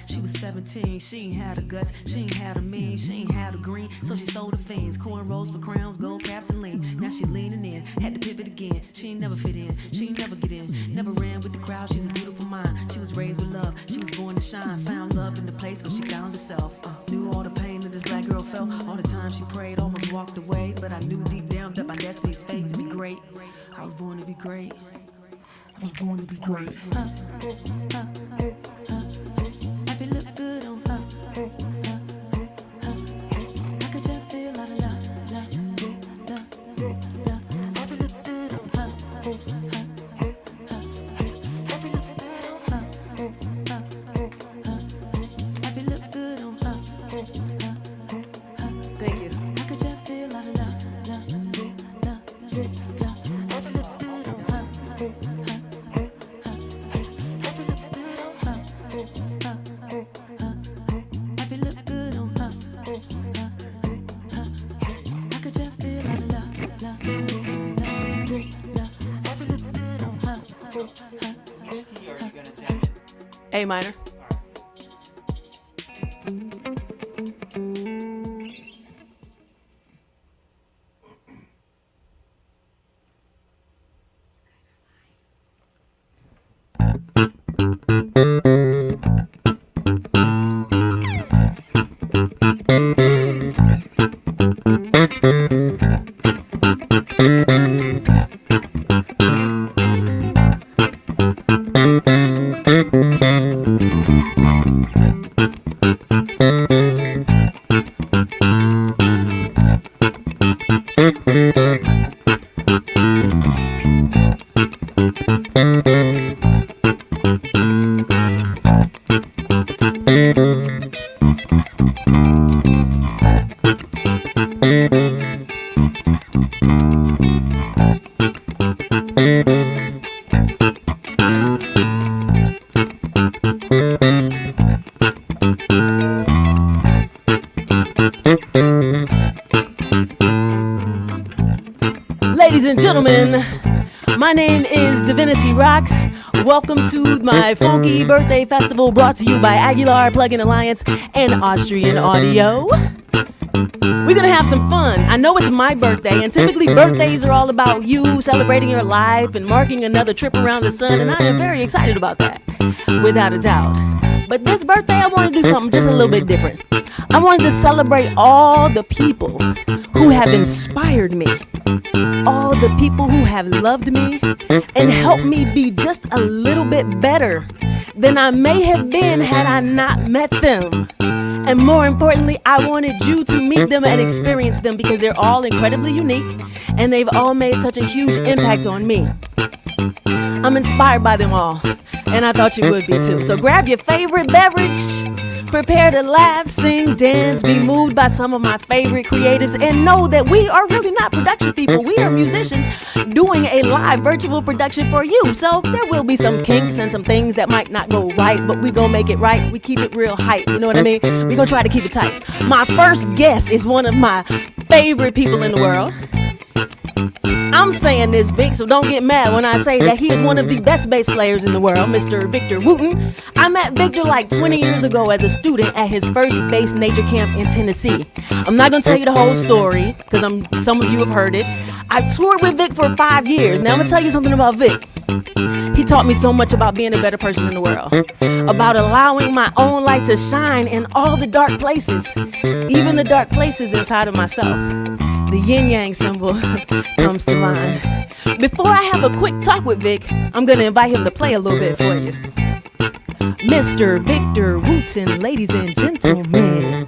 She was 17, she ain't had the guts, she ain't had a mean, she ain't had a green, so she sold the fiends, cornrows for crowns, gold caps and lean. Now she leaning in, had to pivot again, she ain't never fit in, she ain't never get in, never ran with the crowd, she's a beautiful mind, she was raised with love, she was born to shine, found love in the place where she found herself, knew all the pain that this black girl felt, all the time she prayed, almost walked away, but I knew deep down that my destiny's fate to be great, I was born to be great, I was born to be great. Look good on I could just feel la la la la la la. Happy look good on Happy look good on Happy look good on Thank you. I could just feel la la la la la la. Happy look good on A minor. Ladies and gentlemen, my name is Divinity Roxx. Welcome to my funky birthday festival brought to you by Aguilar Plug-in Alliance and Austrian Audio. We're gonna have some fun. I know it's my birthday, and typically birthdays are all about you celebrating your life and marking another trip around the sun, and I am very excited about that, without a doubt. But this birthday, I want to do something just a little bit different. I wanted to celebrate all the people who have inspired me, all the people who have loved me and helped me be just a little bit better than I may have been had I not met them. And more importantly, I wanted you to meet them and experience them because they're all incredibly unique and they've all made such a huge impact on me. I'm inspired by them all, and I thought you would be too. So grab your favorite beverage, prepare to laugh, sing, dance, be moved by some of my favorite creatives, and know that we are really not production people. We are musicians doing a live virtual production for you. So there will be some kinks and some things that might not go right, but we gonna make it right. We keep it real hype, you know what I mean? We gonna try to keep it tight. My first guest is one of my favorite people in the world. I'm saying this, Vic, so don't get mad when I say that he is one of the best bass players in the world, Mr. Victor Wooten. I met Victor like 20 years ago as a student at his first bass nature camp in Tennessee. I'm not gonna tell you the whole story, because some of you have heard it. I toured with Vic for 5 years. Now I'm gonna tell you something about Vic. He taught me so much about being a better person in the world, about allowing my own light to shine in all the dark places, even the dark places inside of myself. The yin-yang symbol comes to mind. Before I have a quick talk with Vic, I'm gonna invite him to play a little bit for you. Mr. Victor Wooten, ladies and gentlemen.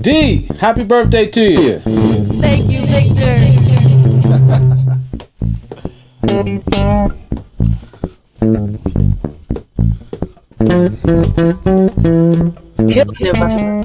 D, happy birthday to you. Thank you, Victor. Killing it, man.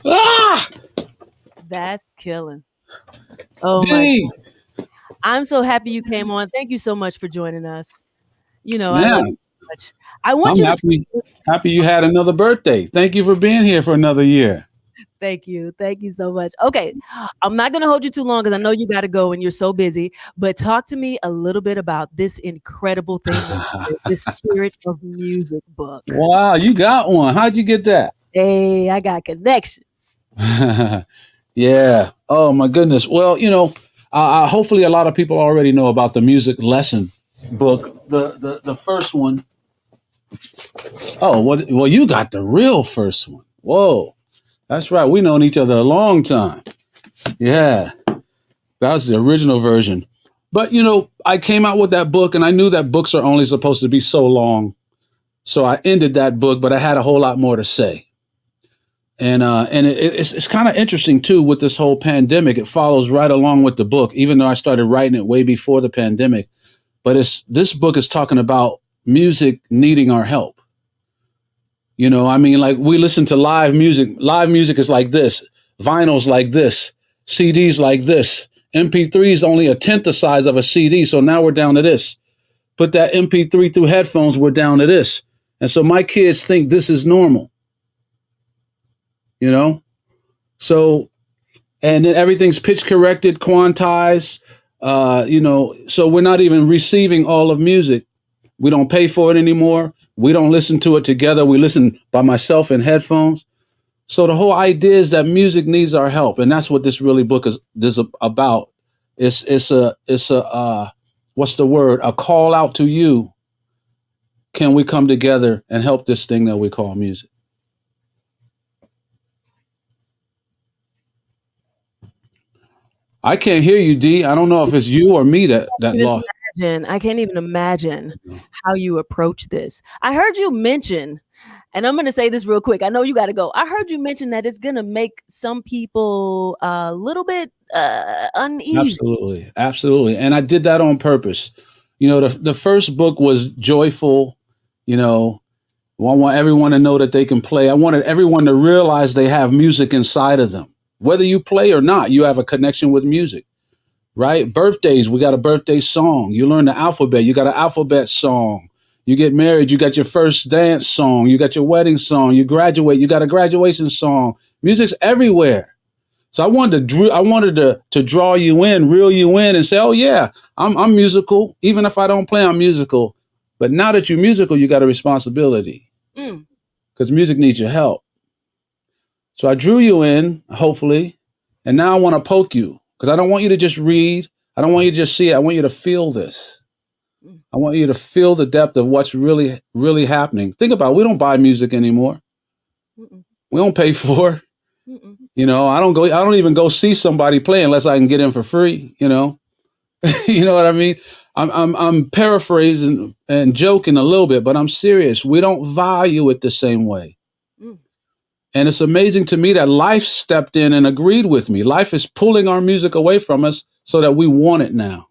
Ah, That's killing. Oh my D, God. I'm so happy you came on. Thank you so much for joining us. You know, I love you man, so much. I want I'm you to happy you had another birthday. Thank you for being here for another year. thank you. Thank you so much. Okay. I'm not going to hold you too long because I know you got to go and you're so busy, but talk to me a little bit about this incredible thing that you did, this Spirit of Music book. Wow, you got one. How'd you get that? Hey, I got connections. Yeah. Oh my goodness. Well, hopefully a lot of people already know about the music lesson book. The first one. Oh, what? Well, you got the real first one. Whoa, that's right. We known each other a long time. Yeah, that was the original version. But I came out with that book, and I knew that books are only supposed to be so long, so I ended that book. But I had a whole lot more to say. And it's kind of interesting too with this whole pandemic. It follows right along with the book, even though I started writing it way before the pandemic. But this book is talking about music needing our help. I mean, like we listen to live music. Live music is like this, vinyls like this, CDs like this. MP3 is only a tenth the size of a CD, so now we're down to this. Put that MP3 through headphones, we're down to this. And so my kids think this is normal. You know, so and then everything's pitch corrected, quantized. So we're not even receiving all of music. We don't pay for it anymore. We don't listen to it together. We listen by myself in headphones. So the whole idea is that music needs our help, and that's what this really book is about. It's what's the word? A call out to you. Can we come together and help this thing that we call music? I can't hear you, D. I don't know if it's you or me that lost. I can't even imagine how you approach this. I heard you mention, and I'm going to say this real quick. I know you got to go. I heard you mention that it's going to make some people a little bit uneasy. Absolutely. Absolutely. And I did that on purpose. You know, the first book was joyful. You know, I want everyone to know that they can play. I wanted everyone to realize they have music inside of them. Whether you play or not, you have a connection with music, right? Birthdays, we got a birthday song. You learn the alphabet, you got an alphabet song. You get married, you got your first dance song. You got your wedding song. You graduate, you got a graduation song. Music's everywhere. So I wanted to draw you in, reel you in, and say, oh yeah, I'm musical. Even if I don't play, I'm musical. But now that you're musical, you got a responsibility because music needs your help. So I drew you in, hopefully, and now I want to poke you because I don't want you to just read. I don't want you to just see it. I want you to feel this. I want you to feel the depth of what's really, really happening. Think about it. We don't buy music anymore. We don't pay for it. You know, I don't even go see somebody play unless I can get in for free, you know. You know what I mean? I'm paraphrasing and joking a little bit, but I'm serious. We don't value it the same way. And it's amazing to me that life stepped in and agreed with me. Life is pulling our music away from us so that we want it now.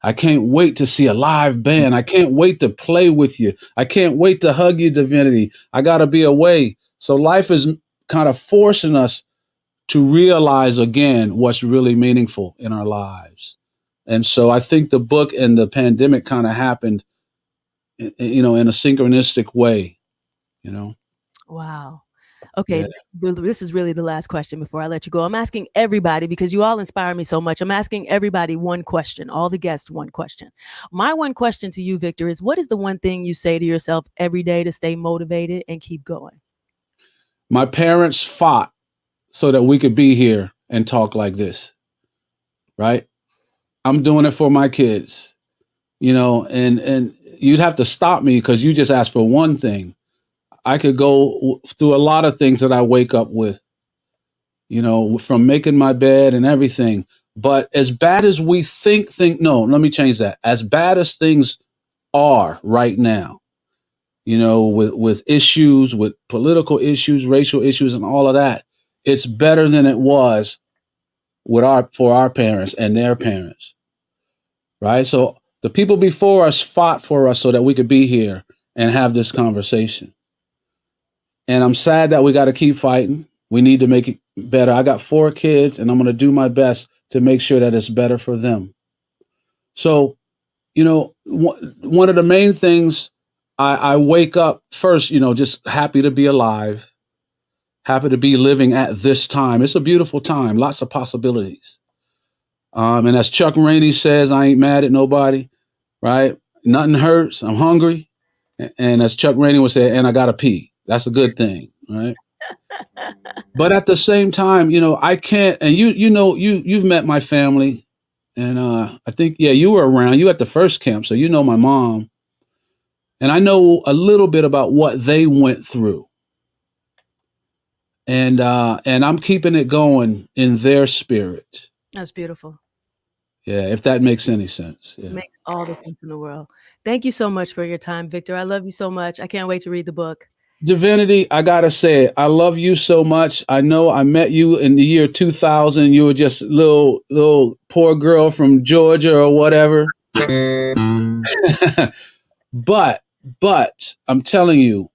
I can't wait to see a live band. I can't wait to play with you. I can't wait to hug you, Divinity. I got to be away. So life is kind of forcing us to realize again what's really meaningful in our lives. And so I think the book and the pandemic kind of happened, you know, in a synchronistic way, you know. Wow. Okay, this is really the last question before I let you go. I'm asking everybody, because you all inspire me so much, I'm asking everybody one question, all the guests one question. My one question to you, Victor, is what is the one thing you say to yourself every day to stay motivated and keep going? My parents fought so that we could be here and talk like this, right? I'm doing it for my kids, you know, and you'd have to stop me because you just asked for one thing. I could go through a lot of things that I wake up with, you know, from making my bed and everything. But as bad as we no, let me change that. As bad as things are right now, you know, with issues, with political issues, racial issues, and all of that, it's better than it was for our parents and their parents, right? So the people before us fought for us so that we could be here and have this conversation. And I'm sad that we got to keep fighting. We need to make it better. I got 4 kids, and I'm going to do my best to make sure that it's better for them. So, you know, one of the main things, I wake up first, you know, just happy to be alive, happy to be living at this time. It's a beautiful time, lots of possibilities. And as Chuck Rainey says, I ain't mad at nobody, right? Nothing hurts. I'm hungry. And as Chuck Rainey would say, and I got to pee. That's a good thing, right? But at the same time, you know, I can't, and you've met my family, and I think, yeah, you were around, you at the first camp, so you know my mom, and I know a little bit about what they went through. And I'm keeping it going in their spirit. That's beautiful. Yeah, if that makes any sense. Yeah. Makes all the sense in the world. Thank you so much for your time, Victor. I love you so much. I can't wait to read the book. Divinity, I gotta say it. I love you so much. I know I met you in the year 2000. You were just little poor girl from Georgia or whatever. but I'm telling you,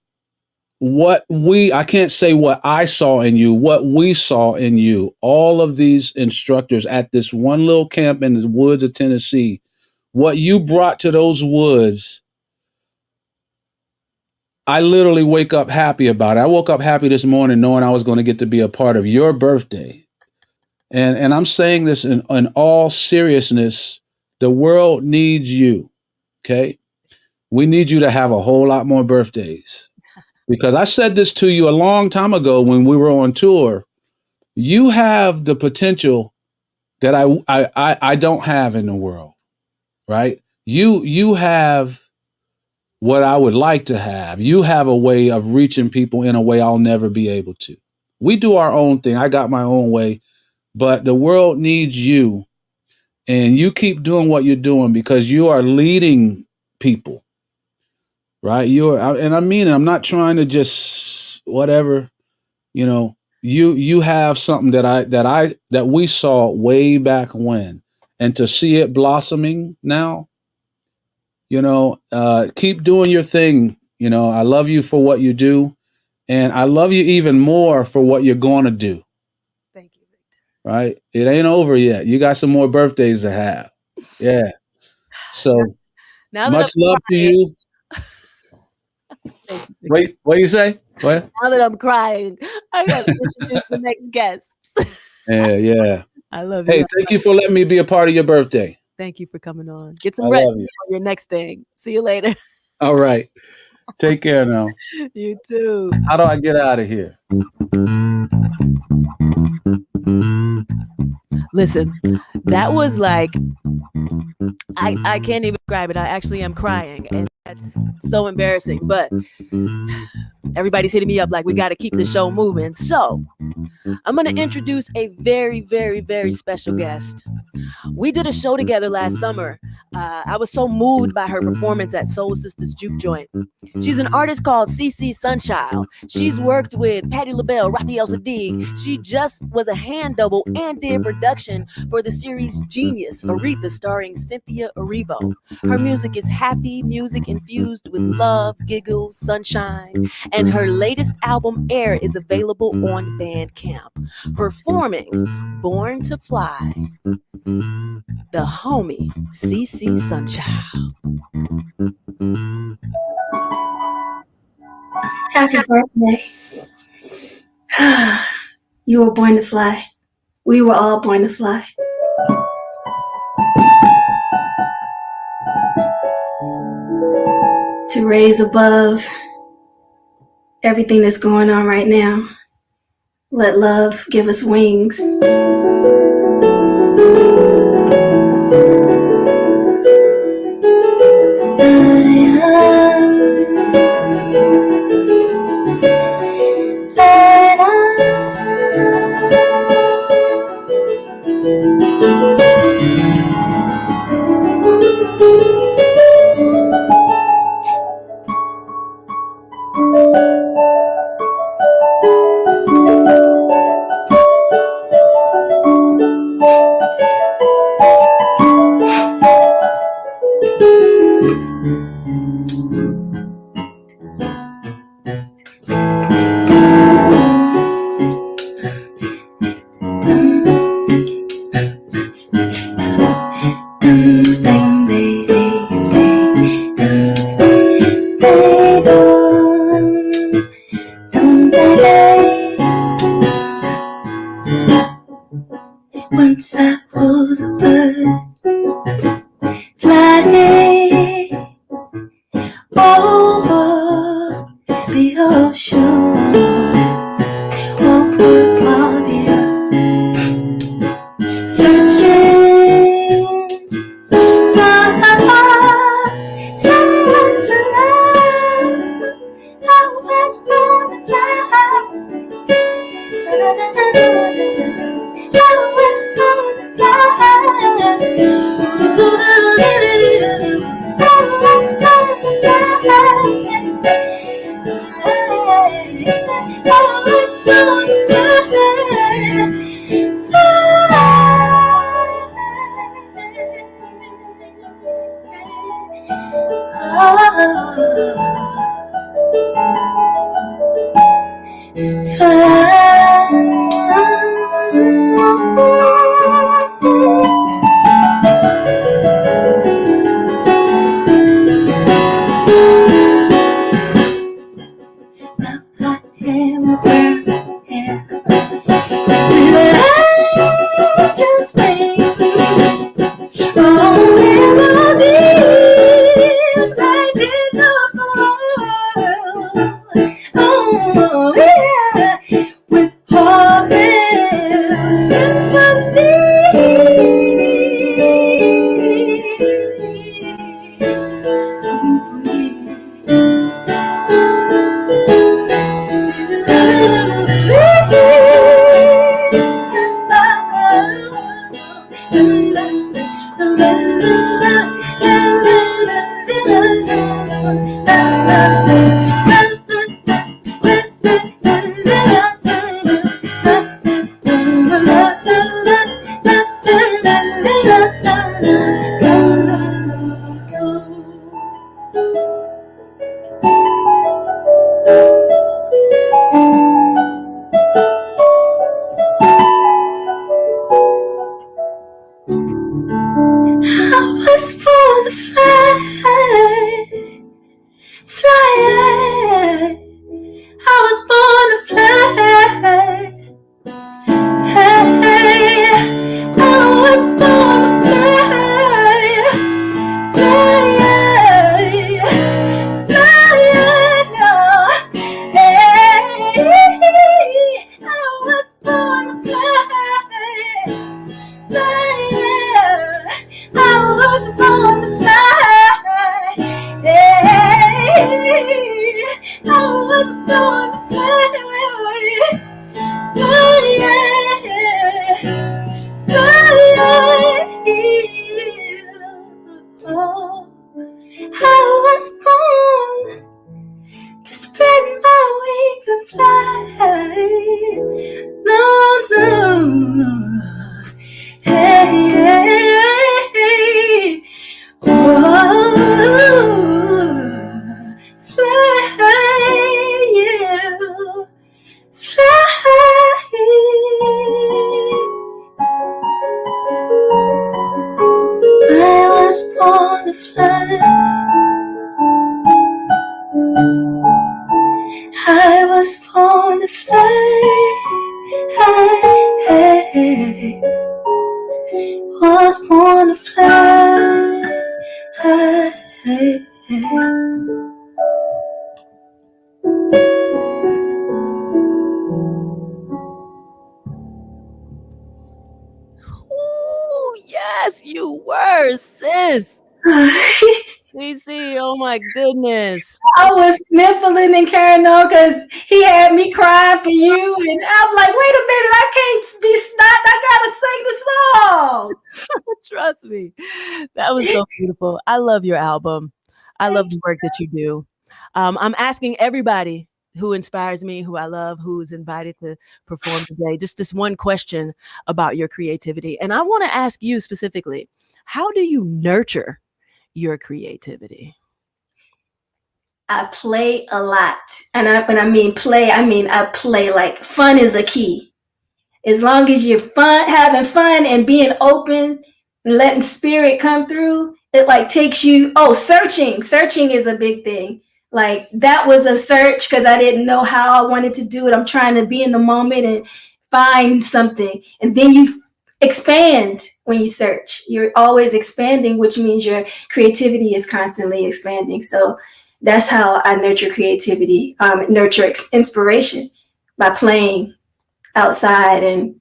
I can't say what I saw in you, what we saw in you, all of these instructors at this one little camp in the woods of Tennessee, what you brought to those woods, I literally wake up happy about it. I woke up happy this morning knowing I was going to get to be a part of your birthday. And I'm saying this in all seriousness. The world needs you. Okay. We need you to have a whole lot more birthdays, because I said this to you a long time ago when we were on tour. You have the potential that I don't have in the world, right? You have what I would like to have. You have a way of reaching people in a way I'll never be able to. We do our own thing. I got my own way, but the world needs you, and you keep doing what you're doing because you are leading people, right? And I mean it. I'm not trying to just whatever, you know. You have something that we saw way back when, and to see it blossoming now, keep doing your thing. I love you for what you do, and I love you even more for what you're going to do. Thank you, Victor. Right? It ain't over yet. You got some more birthdays to have. Yeah. So now much love to you. Wait, what do you say? What? Now that I'm crying, I got to introduce the next guest. Yeah. I love you. Hey, thank you for letting me be a part of your birthday. Thank you for coming on. Get some rest for your next thing. See you later. All right. Take care now. You too. How do I get out of here? Listen, that was like, I can't even describe it. I actually am crying, and that's so embarrassing. But everybody's hitting me up like, we got to keep the show moving. So I'm going to introduce a very, very, very special guest. We did a show together last summer. I was so moved by her performance at Soul Sisters Juke Joint. She's an artist called CC Sunchild. She's worked with Patti LaBelle, Raphael Sadiq. She just was a hand double and did production for the series Genius, Aretha, starring Cynthia Erivo. Her music is happy music infused with love, giggles, sunshine. And her latest album, Air, is available on Bandcamp. Performing Born to Fly, the homie CC Sunchild. Happy birthday. You were born to fly. We were all born to fly. To raise above everything that's going on right now. Let love give us wings. was born to fly, fly. I was born to fly. Hey, I was born to fly, fly, fly. No. Hey, I was born to fly, fly. I was born to fly. Hey, I was born to fly. I was born to spread my wings and fly. No, no, no. Hey, hey, hey. Whoa. Fly, yeah. Fly. I was born to fly. I was born to fly. I was born to fly. Ooh, yes, you were, sis. CC, oh my goodness. I was sniffling and carrying on because he had me crying for you, and I'm like, wait a minute, I can't be stopped. I gotta sing the song. Trust me. That was so beautiful. I love your album. I love the work that you do. I'm asking everybody who inspires me, who I love, who's invited to perform today, just this one question about your creativity. And I want to ask you specifically, how do you nurture your creativity? I play a lot. And when I mean play, I play like fun is a key. As long as you're having fun and being open and letting spirit come through, it like takes you, searching is a big thing. Like that was a search because I didn't know how I wanted to do it. I'm trying to be in the moment and find something. And then you expand when you search. You're always expanding, which means your creativity is constantly expanding. So that's how I nurture creativity, nurture inspiration by playing outside and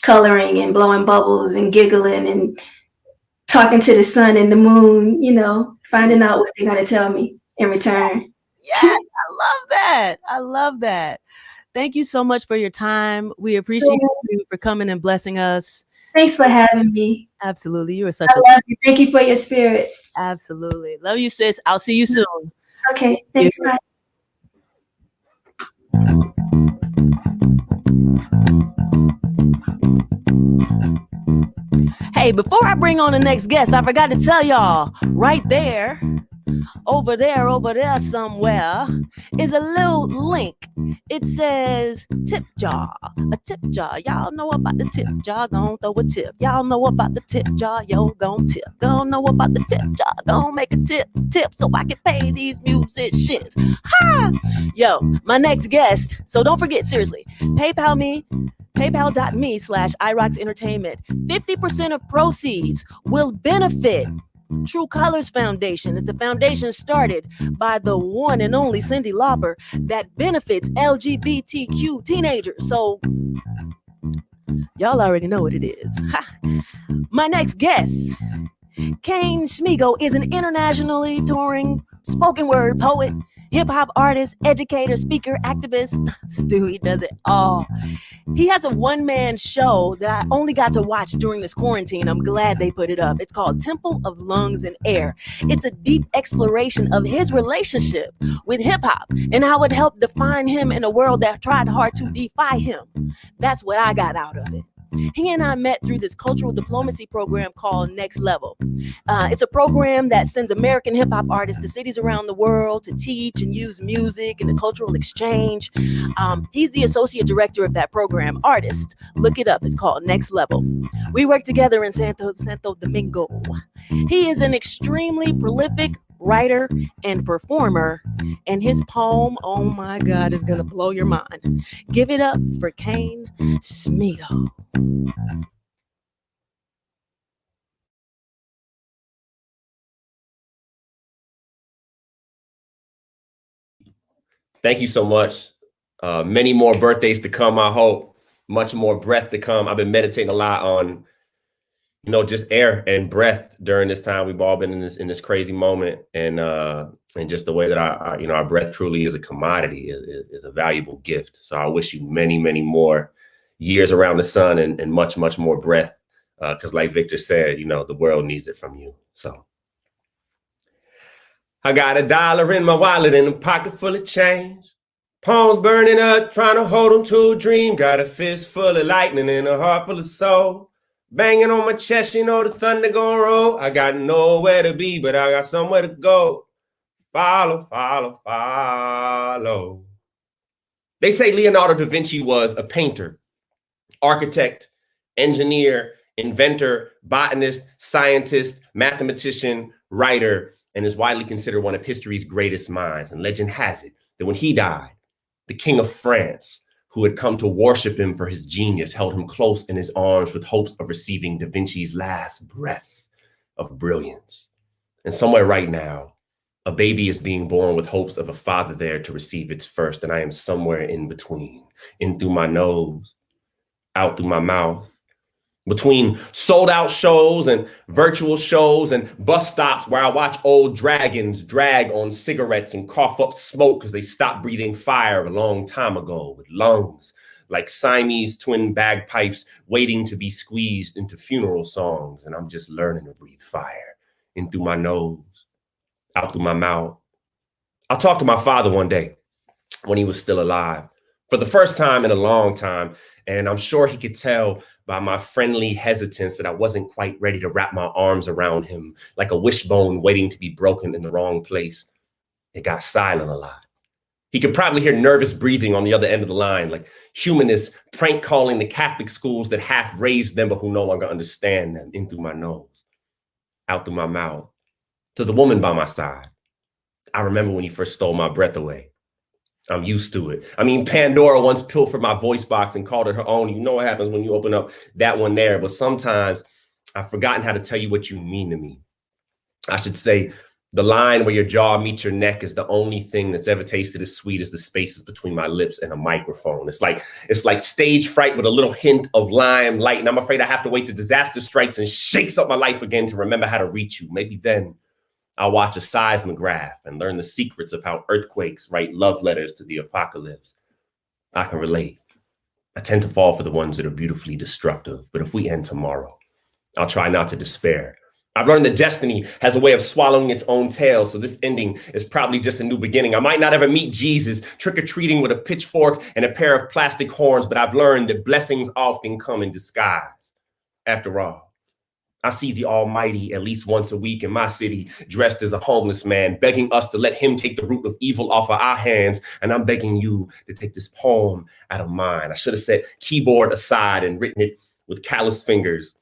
coloring and blowing bubbles and giggling and talking to the sun and the moon, finding out what they're going to tell me in return. Yeah, I love that. I love that. Thank you so much for your time. We appreciate you for coming and blessing us. Thanks for having me. Absolutely. You are such I love you. Thank you for your spirit. Absolutely. Love you, sis. I'll see you soon. Okay. Thanks. Bye. Hey, before I bring on the next guest, I forgot to tell y'all, right there, over there somewhere, is a little link. It says tip jar, a tip jar. Y'all know about the tip jar, gon' throw a tip. Y'all know about the tip jar, yo, gon' tip. Gon' know about the tip jar, gon' make a tip so I can pay these musicians. Ha! Yo, my next guest, so don't forget, seriously, PayPal me, paypal.me/iRoxx Entertainment. 50% of proceeds will benefit True Colors Foundation. It's a foundation started by the one and only Cyndi Lauper that benefits LGBTQ teenagers. So y'all already know what it is. My next guest, Kane Smigo, is an internationally touring spoken word poet, hip-hop artist, educator, speaker, activist. Stu, he does it all. He has a one-man show that I only got to watch during this quarantine. I'm glad they put it up. It's called Temple of Lungs and Air. It's a deep exploration of his relationship with hip-hop and how it helped define him in a world that tried hard to defy him. That's what I got out of it. He and I met through this cultural diplomacy program called Next Level. It's a program that sends American hip hop artists to cities around the world to teach and use music and a cultural exchange. He's the associate director of that program, Artist. Look it up. It's called Next Level. We work together in Santo Domingo. He is an extremely prolific writer and performer, and his poem, oh my God, is gonna blow your mind. Give it up for Kane Smigo. Thank you so much. Many more birthdays to come, I hope. Much more breath to come. I've been meditating a lot on, just air and breath during this time. We've all been in this crazy moment, and just the way that our breath truly is a commodity, is a valuable gift. So I wish you many, many more years around the sun and much, much more breath. Because like Victor said, the world needs it from you. So I got $1 in my wallet and a pocket full of change. Palms burning up, trying to hold on to a dream. Got a fist full of lightning and a heart full of soul. Banging on my chest, the thunder gonna roll. I got nowhere to be, but I got somewhere to go. Follow, follow, follow. They say Leonardo da Vinci was a painter, architect, engineer, inventor, botanist, scientist, mathematician, writer, and is widely considered one of history's greatest minds. And legend has it that when he died, the King of France, who had come to worship him for his genius, held him close in his arms with hopes of receiving Da Vinci's last breath of brilliance. And somewhere right now, a baby is being born with hopes of a father there to receive its first. And I am somewhere in between, in through my nose, out through my mouth. Between sold out shows and virtual shows and bus stops where I watch old dragons drag on cigarettes and cough up smoke because they stopped breathing fire a long time ago, with lungs like Siamese twin bagpipes waiting to be squeezed into funeral songs. And I'm just learning to breathe fire in through my nose, out through my mouth. I'll talk to my father one day when he was still alive for the first time in a long time. And I'm sure he could tell by my friendly hesitance that I wasn't quite ready to wrap my arms around him like a wishbone waiting to be broken in the wrong place. It got silent a lot. He could probably hear nervous breathing on the other end of the line, like humanists prank calling the Catholic schools that half raised them but who no longer understand them, in through my nose, out through my mouth, to the woman by my side. I remember when he first stole my breath away. I'm used to it. I mean, Pandora once pilfered my voice box and called it her own. You know what happens when you open up that one there. But sometimes I've forgotten how to tell you what you mean to me. I should say the line where your jaw meets your neck is the only thing that's ever tasted as sweet as the spaces between my lips and a microphone. It's like stage fright with a little hint of limelight. And I'm afraid I have to wait till disaster strikes and shakes up my life again to remember how to reach you. Maybe then I'll watch a seismograph and learn the secrets of how earthquakes write love letters to the apocalypse. I can relate. I tend to fall for the ones that are beautifully destructive. But if we end tomorrow, I'll try not to despair. I've learned that destiny has a way of swallowing its own tail. So this ending is probably just a new beginning. I might not ever meet Jesus trick-or-treating with a pitchfork and a pair of plastic horns, but I've learned that blessings often come in disguise. After all, I see the Almighty at least once a week in my city, dressed as a homeless man, begging us to let him take the root of evil off of our hands. And I'm begging you to take this poem out of mine. I should have set keyboard aside and written it with calloused fingers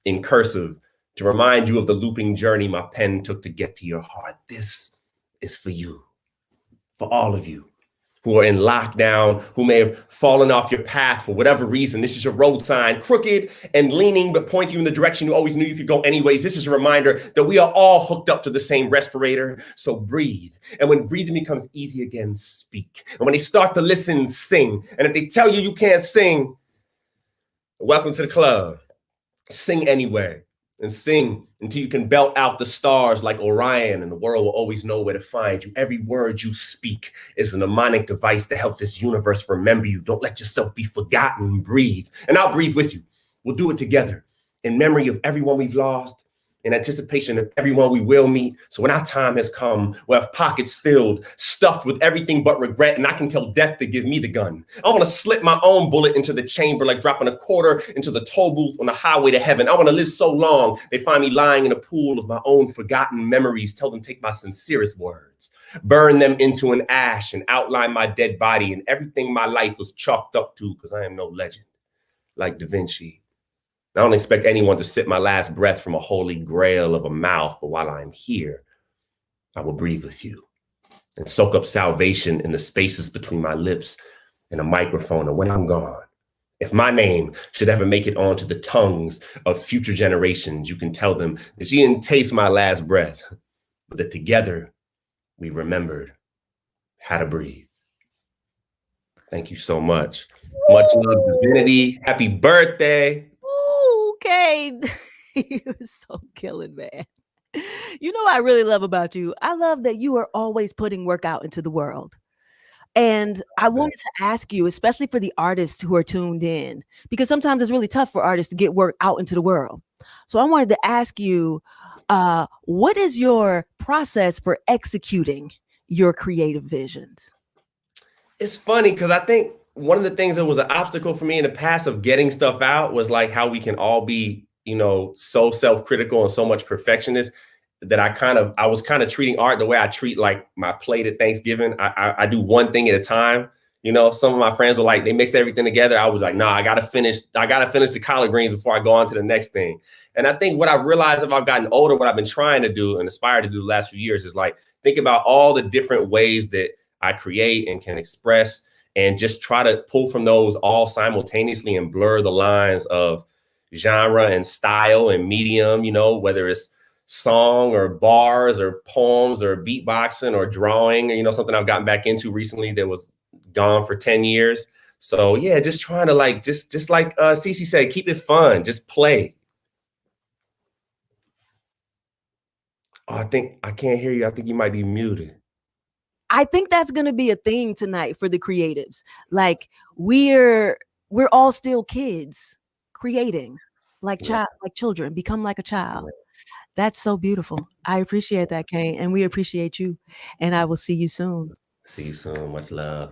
in cursive to remind you of the looping journey my pen took to get to your heart. This is for you, for all of you who are in lockdown, who may have fallen off your path for whatever reason. This is your road sign, crooked and leaning, but pointing you in the direction you always knew you could go anyways. This is a reminder that we are all hooked up to the same respirator. So breathe. And when breathing becomes easy again, speak. And when they start to listen, sing. And if they tell you you can't sing, welcome to the club. Sing anyway. And sing until you can belt out the stars like Orion, and the world will always know where to find you. Every word you speak is a mnemonic device to help this universe remember you. Don't let yourself be forgotten. Breathe. And I'll breathe with you. We'll do it together in memory of everyone we've lost, in anticipation of everyone we will meet. So when our time has come, we'll have pockets filled, stuffed with everything but regret, and I can tell death to give me the gun. I want to slip my own bullet into the chamber like dropping a quarter into the toll booth on the highway to heaven. I want to live so long, they find me lying in a pool of my own forgotten memories, tell them take my sincerest words, burn them into an ash and outline my dead body and everything my life was chalked up to, because I am no legend like Da Vinci. I don't expect anyone to sip my last breath from a holy grail of a mouth, but while I am here, I will breathe with you and soak up salvation in the spaces between my lips and a microphone. And when I'm gone, if my name should ever make it onto the tongues of future generations, you can tell them that she didn't taste my last breath, but that together we remembered how to breathe. Thank you so much. Much love, Divinity. Happy birthday. Okay. You're so killing, man. You know what I really love about you? I love that you are always putting work out into the world. And I wanted to ask you, especially for the artists who are tuned in, because sometimes it's really tough for artists to get work out into the world. So I wanted to ask you, what is your process for executing your creative visions? It's funny because I think one of the things that was an obstacle for me in the past of getting stuff out was like how we can all be, you know, so self-critical and so much perfectionist that I was kind of treating art the way I treat like my plate at Thanksgiving. I do one thing at a time. You know, some of my friends were like, they mix everything together. I was like, nah, I gotta finish the collard greens before I go on to the next thing. And I think what I've realized as I've gotten older, what I've been trying to do and aspire to do the last few years is like, think about all the different ways that I create and can express, and just try to pull from those all simultaneously and blur the lines of genre and style and medium, you know, whether it's song or bars or poems or beatboxing or drawing, or, you know, something I've gotten back into recently that was gone for 10 years. So yeah, just trying to like, just like CC said, keep it fun, just play. Oh, I think I can't hear you. I think you might be muted. I think that's going to be a thing tonight for the creatives. Like we're all still kids creating like children, become like a child. That's so beautiful. I appreciate that, Kane, and we appreciate you. And I will see you soon. See you soon. Much love.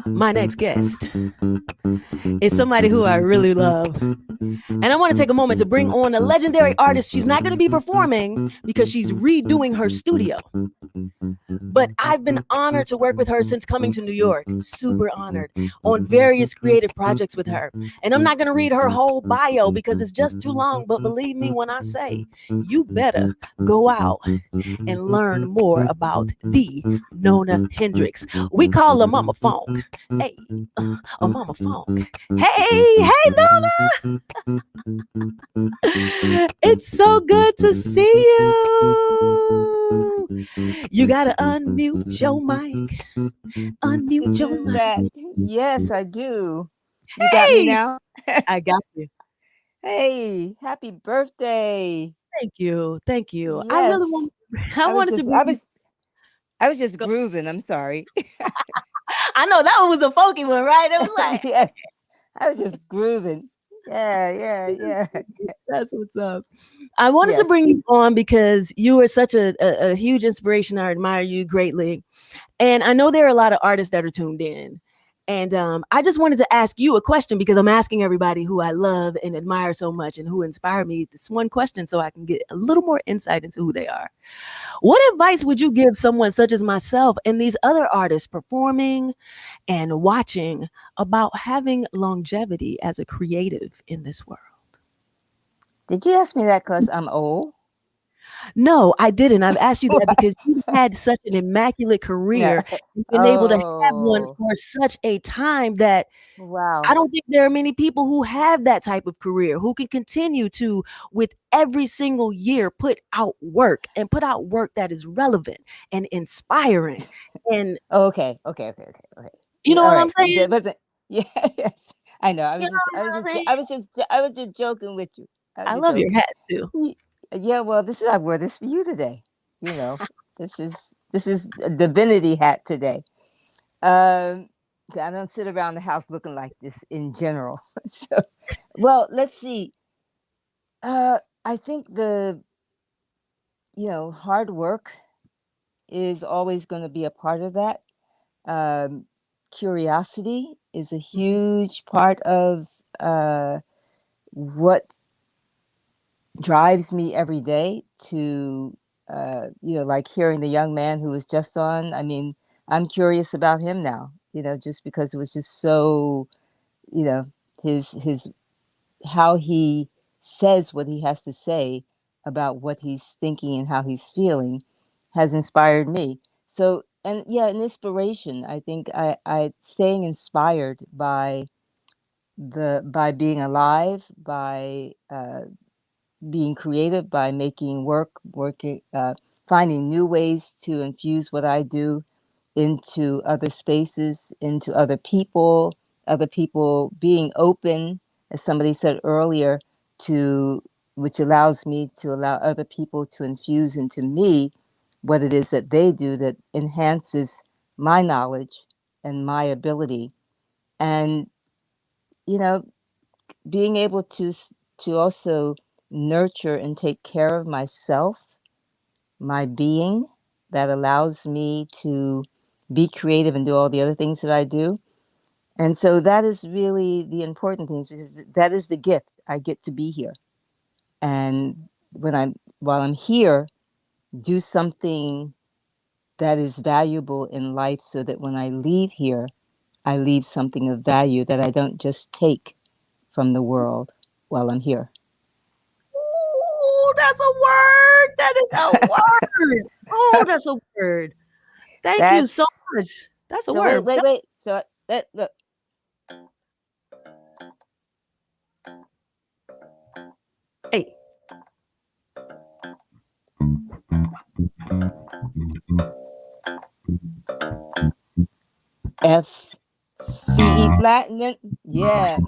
My next guest is somebody who I really love. And I want to take a moment to bring on a legendary artist. She's not going to be performing because she's redoing her studio. But I've been honored to work with her since coming to New York. Super honored on various creative projects with her. And I'm not going to read her whole bio because it's just too long. But believe me when I say, you better go out and learn more about the Nona Hendryx. We call her Mama Funk. Hey, Mama Funk. Hey, Nona. It's so good to see you. You gotta unmute your mic. Unmute your mic. Yes, I do. You got me now? I got you. Hey, happy birthday. Thank you. Thank you. Yes. I was just grooving. I'm sorry. I know that one was a funky one, right? It was like yes. I was just grooving. Yeah. That's what's up. I wanted to bring you on because you are such a huge inspiration. I admire you greatly. And I know there are a lot of artists that are tuned in. And I just wanted to ask you a question because I'm asking everybody who I love and admire so much and who inspire me this one question so I can get a little more insight into who they are. What advice would you give someone such as myself and these other artists performing and watching about having longevity as a creative in this world? Did you ask me that because I'm old? No, I didn't. I've asked you that because you had such an immaculate career. You've been able to have one for such a time that I don't think there are many people who have that type of career, who can continue to, with every single year, put out work that is relevant and inspiring. And okay. You know what I'm saying? Yes. I know. I was just joking with you. I love your hat too. Yeah, well, I wore this for you today. You know, this is a Divinity hat today. I don't sit around the house looking like this in general. So, well, let's see. I think the hard work is always going to be a part of that. Curiosity is a huge part of what drives me every day to, like hearing the young man who was just on. I mean, I'm curious about him now, just because it was just so, his how he says what he has to say about what he's thinking and how he's feeling has inspired me. So, and yeah, an inspiration. I think I staying inspired by being alive, by being creative, by making working, finding new ways to infuse what I do into other spaces, into other people being open, as somebody said earlier, to which allows me to allow other people to infuse into me what it is that they do that enhances my knowledge and my ability. And, being able to also nurture and take care of myself, my being, that allows me to be creative and do all the other things that I do. And so that is really the important things, because that is the gift. I get to be here. And while I'm here, do something that is valuable in life, so that when I leave here, I leave something of value that I don't just take from the world while I'm here. Oh, that's a word. That is a word. Oh, that's a word. Thank you so much. That's a word. Wait. So look. Hey. F C E flat, and then yeah.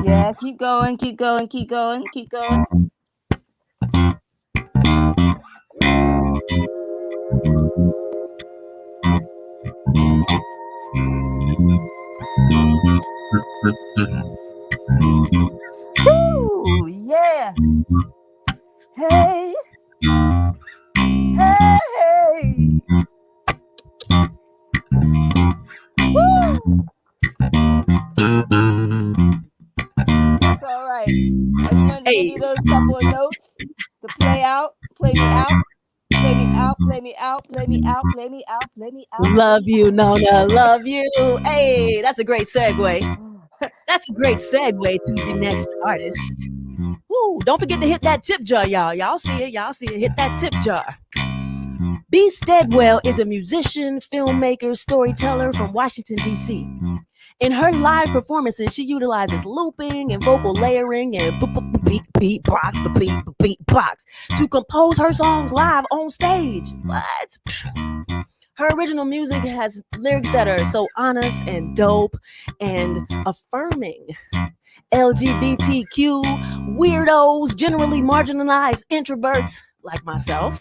Yeah, keep going. Woo, yeah. Hey. Woo. That's all right. I just wanted to give you those couple of notes to play out, play me out. Love you, Nona. Love you. Hey, that's a great segue. That's a great segue to the next artist. Woo, don't forget to hit that tip jar, y'all. Y'all see it. Hit that tip jar. B. Steadwell is a musician, filmmaker, storyteller from Washington, D.C. In her live performances, she utilizes looping and vocal layering and beatbox to compose her songs live on stage. What? Her original music has lyrics that are so honest and dope and affirming LGBTQ, weirdos, generally marginalized introverts like myself.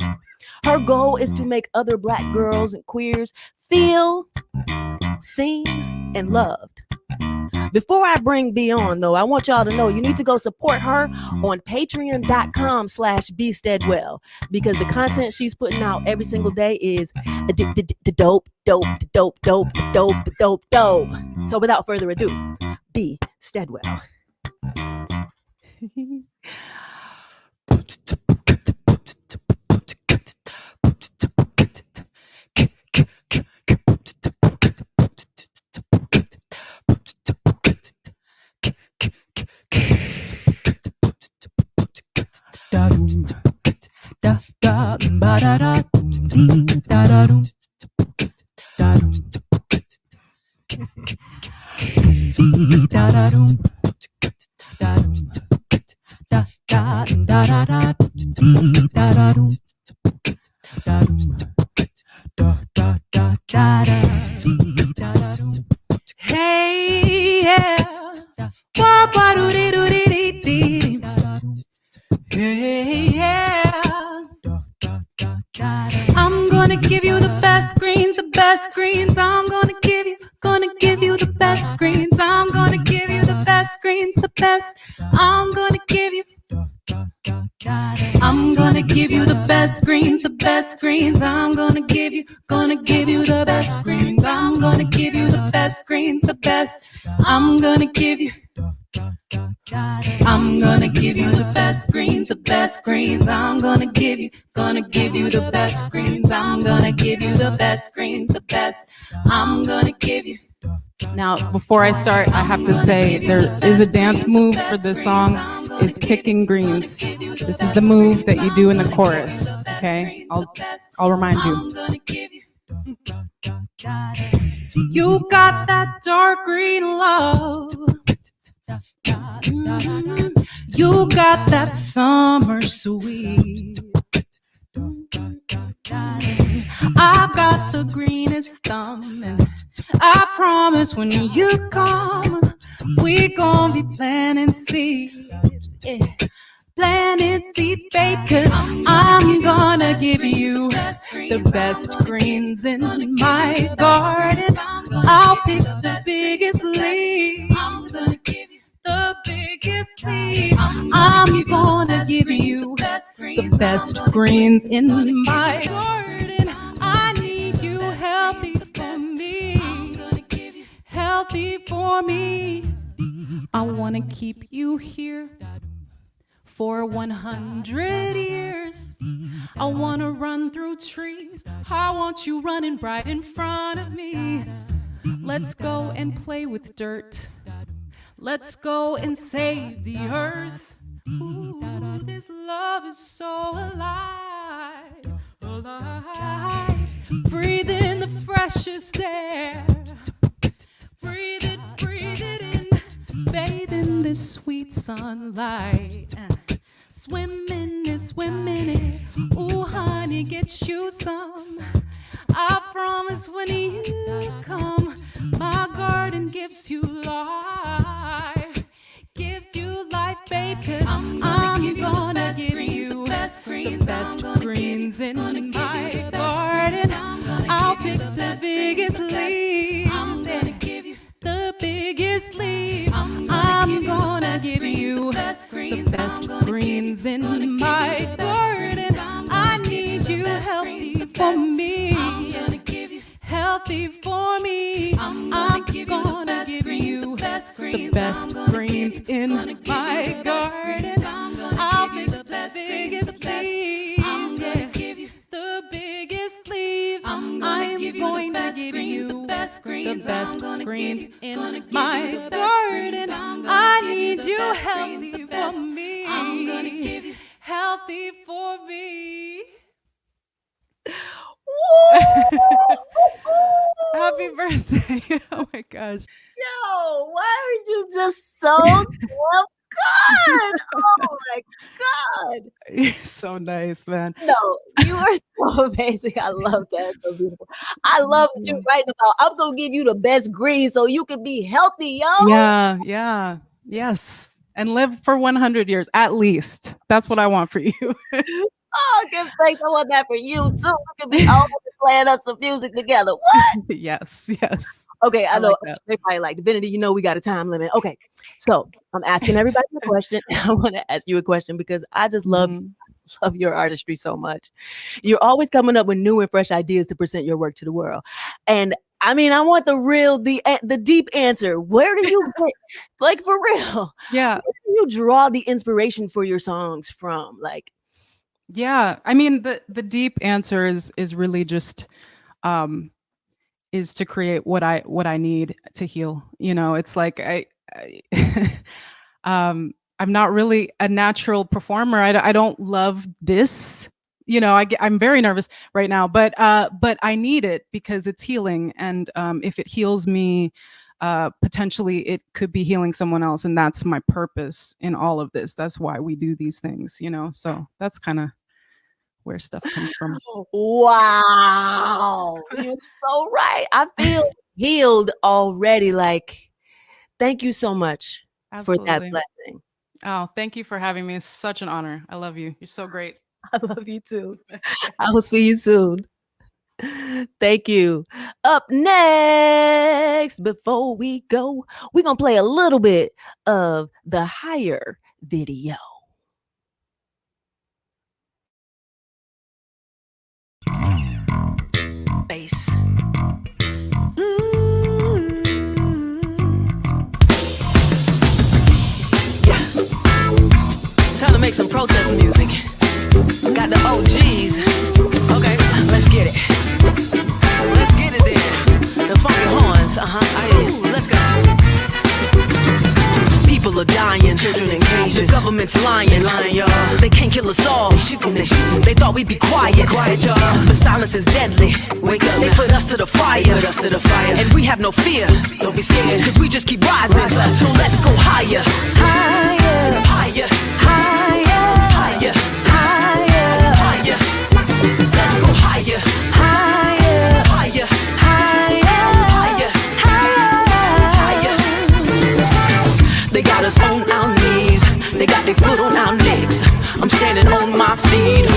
Her goal is to make other Black girls and queers feel seen and loved. Before I bring B on, though, I want y'all to know you need to go support her on patreon.com/bsteadwell, because the content she's putting out every single day is dope. So without further ado, B. Steadwell. Hey, yeah. Hey, yeah. I'm gonna give you the greens. I'm gonna give you the best greens. I'm gonna give you the best greens, the best. I'm gonna give you the best greens, the best greens. I'm gonna give you the best greens. I'm gonna give you the best greens, the best. I'm gonna give you the best greens, the best greens. I'm gonna give you the best greens. I'm gonna give you the best greens, the best. I'm gonna give you. Now, before I start, I have to say there is a dance move for this song. It's picking greens. This is the move that you do in the chorus. Okay, I'll remind you. You got that dark green love. You got that summer sweet. I've got the greenest thumb, and I promise when you come, we gon' be planting seeds. Yeah. Planting seeds, babe, 'cause I'm gonna give you the best greens in my garden. I'll pick the biggest leaves. I'm gonna give you the biggest leaves. I'm gonna give you the best greens in my garden. I need you healthy for me. Healthy for me. I wanna keep you here for 100 years. I wanna run through trees. I want you running right in front of me. Let's go and play with dirt. Let's go and save the earth. Ooh, this love is so alive, alive. Breathe in the freshest air. Breathe it in. Bathe in this sweet sunlight. Swim in it. Ooh, honey, get you some. I promise when you come, my garden gives you life. Gives you life, babe, 'cause I'm gonna give you the best greens in my garden. I'll pick the biggest leaves. I'm gonna give you the biggest leaves. I'm gonna give you the best greens in my garden. I need you healthy for me. Healthy for me. I'm gonna give you the best greens in my garden. I'll pick the biggest leaves. I'm gonna give you the biggest leaves. I'm gonna give you the best greens in my garden. I need you healthy for me. I'm gonna give you healthy for me. Happy birthday. Oh my gosh. Yo, why are you just so damn good? Oh my God. You're so nice, man. No, you are so amazing. I love that. It's so beautiful. I love that you're writing about, I'm going to give you the best green so you can be healthy, yo. Yeah. Yes. And live for 100 years, at least. That's what I want for you. Oh, give thanks. I want that for you too. We can be all playing us some music together. What? Yes. Okay, I know. like that. They probably like, Divinity, you know we got a time limit. Okay, so I'm asking everybody a question. I want to ask you a question because I just love your artistry so much. You're always coming up with new and fresh ideas to present your work to the world. And I mean, I want the deep answer. Where do you get, like, for real? Yeah. Where do you draw the inspiration for your songs from? Like, yeah, I mean, the deep answer is really just is to create what I need to heal. You know, it's like I'm not really a natural performer. I don't love this. You know, I'm very nervous right now, but I need it because it's healing, and if it heals me, potentially it could be healing someone else, and that's my purpose in all of this. That's why we do these things, you know. So that's kind of where stuff comes from. wow, you're so right. I feel healed already. Like, thank you so much for that blessing. Oh, thank you for having me. It's such an honor. I love you. You're so great. I love you too. I will see you soon. Thank you. Up next, before we go, we're going to play a little bit of the Higher video. Bass. Yeah. Time to make some protest music. Got the OGs. Okay, let's get it. Let's get it there. The funky horns, let's go. People are dying, children in cages. The government's lying, y'all. They can't kill us all. They shooting. They thought we'd be quiet, y'all. But silence is deadly. Wake up, they put us to the fire. And we have no fear. Don't be scared, cause we just keep rising. So let's go higher. Higher, higher, higher, higher, higher, higher. Let's go higher. Higher, higher, higher, higher, higher. They got us on our knees. They got their foot on our necks. I'm standing on my feet.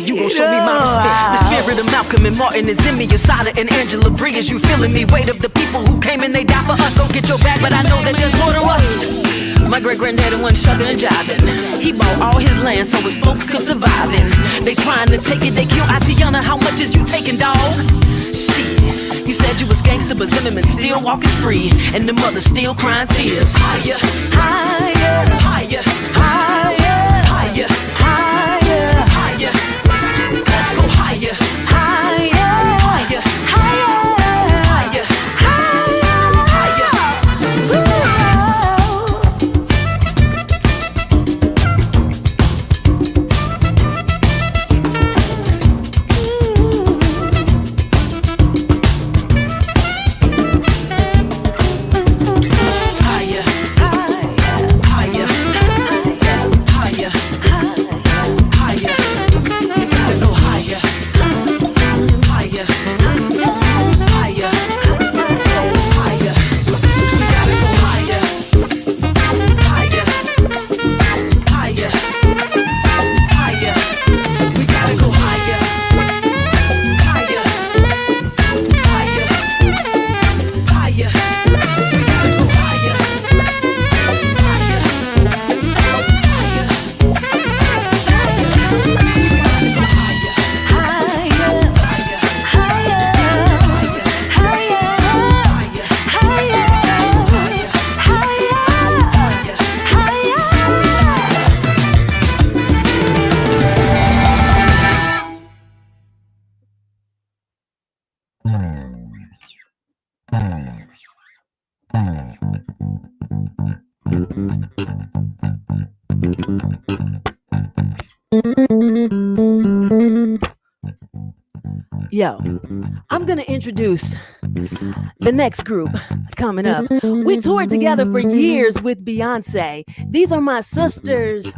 You gon' show me my respect. The spirit of Malcolm and Martin is in me. Asada and Angela Bree, is you feeling me? Weight of the people who came and they died for us. Don't get your back, but I know that there's more to us. My great-granddaddy wasn't shucking and jiving. He bought all his land so his folks could survive it. They trying to take it, they kill Atiana. How much is you taking, dog? Shit, you said you was gangster, but Zimmerman still walking free, and the mother still crying tears. Higher, higher, higher, higher, higher, higher, higher. Let's go higher, higher, higher, higher, higher, higher, higher. Yo, I'm gonna introduce the next group coming up. We toured together for years with Beyonce. These are my sisters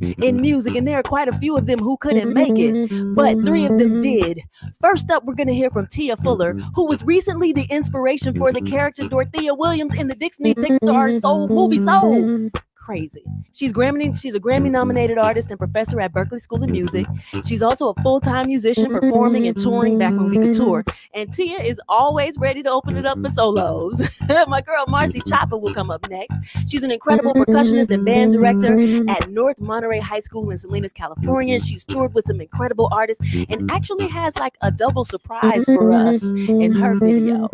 in music, and there are quite a few of them who couldn't make it, but 3 of them did. First up, we're gonna hear from Tia Fuller, who was recently the inspiration for the character Dorothea Williams in the Disney Pixar Soul movie Soul. Crazy. She's a Grammy-nominated artist and professor at Berklee School of Music. She's also a full-time musician, performing and touring back when we could tour. And Tia is always ready to open it up for solos. My girl Marcie Chapa will come up next. She's an incredible percussionist and band director at North Monterey High School in Salinas, California. She's toured with some incredible artists and actually has like a double surprise for us in her video.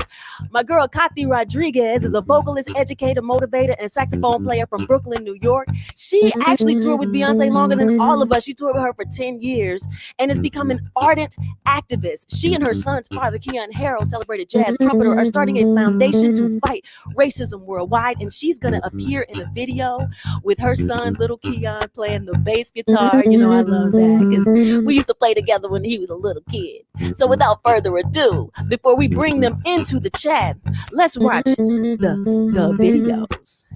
My girl Katty Rodriguez is a vocalist, educator, motivator, and saxophone player from Brooklyn, New York. She actually toured with Beyonce longer than all of us. She toured with her for 10 years and has become an ardent activist. She and her son's father, Keon Harrell, celebrated jazz trumpeter, are starting a foundation to fight racism worldwide. And she's going to appear in a video with her son, little Keon, playing the bass guitar. You know, I love that because we used to play together when he was a little kid. So without further ado, before we bring them into the chat, let's watch the videos.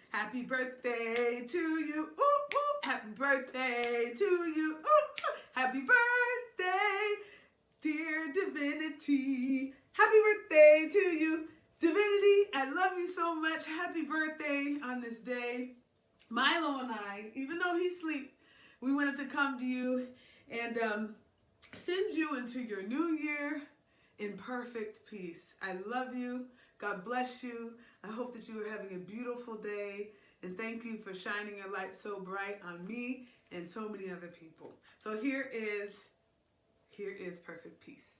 Happy birthday to you. Ooh, ooh. Happy birthday to you. Ooh, ooh. Happy birthday, dear Divinity. Happy birthday to you. Divinity, I love you so much. Happy birthday on this day. Milo and I, even though he's asleep, we wanted to come to you and send you into your new year in perfect peace. I love you. God bless you. I hope that you are having a beautiful day. And thank you for shining your light so bright on me and so many other people. So here is perfect peace.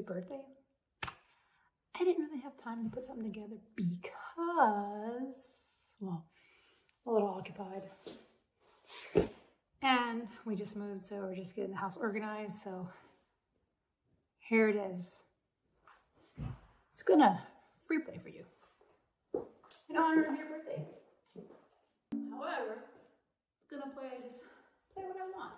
Birthday. I didn't really have time to put something together because, well, a little occupied. And we just moved, so we're just getting the house organized. So here it is. It's gonna free play for you in honor of your birthday. However, it's gonna play what I want.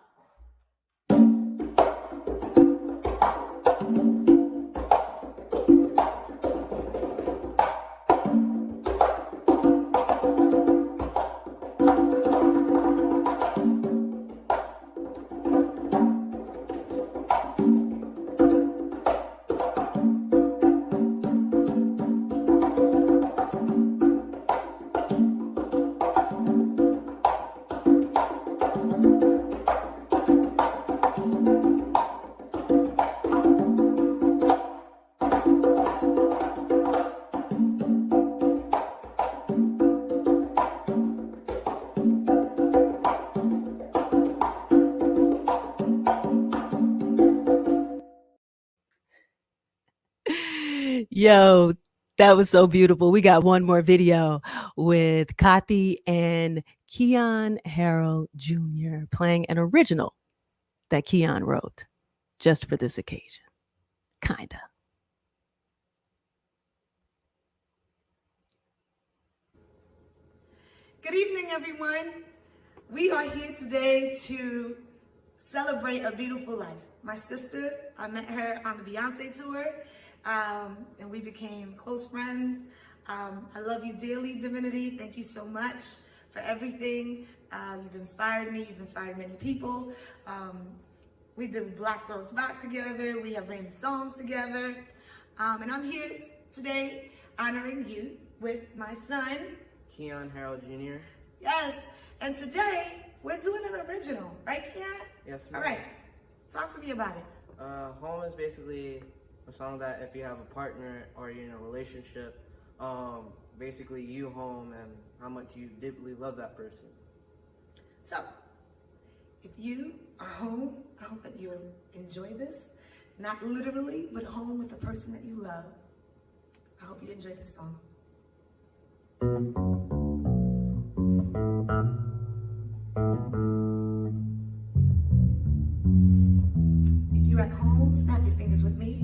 Yo, that was so beautiful. We got one more video with Katty and Keon Harrell Jr. playing an original that Keon wrote just for this occasion. Kinda. Good evening, everyone. We are here today to celebrate a beautiful life. My sister, I met her on the Beyonce tour, and we became close friends. I love you dearly, Divinity. Thank you so much for everything. You've inspired me. You've inspired many people. We did Black Girls Rock together. We have written songs together. And I'm here today honoring you with my son, Keon Harrell Jr. Yes, and today we're doing an original, right, Keon? Yes, ma'am. All right, talk to me about it. Home is basically a song that if you have a partner or you're in a relationship, basically you home and how much you deeply love that person. So, if you are home, I hope that you enjoy this. Not literally, but home with the person that you love. I hope you enjoy this song. back home, snap your fingers with me.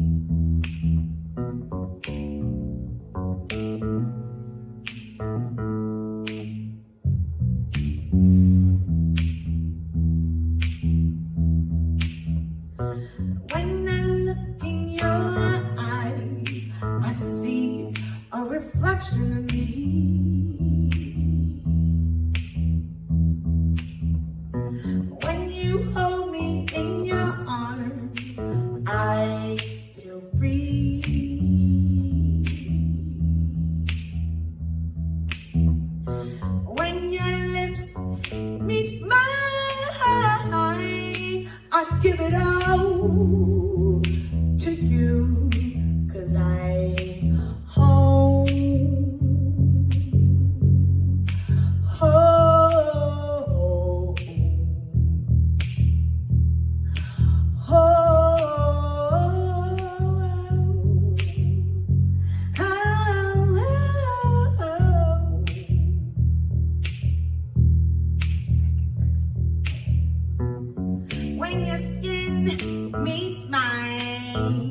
When I look in your eyes, I see a reflection of me. When you hold me in your arms, I feel free. When your lips meet mine, I give it all to you, 'cause I'm home. Oh, when your skin meets mine,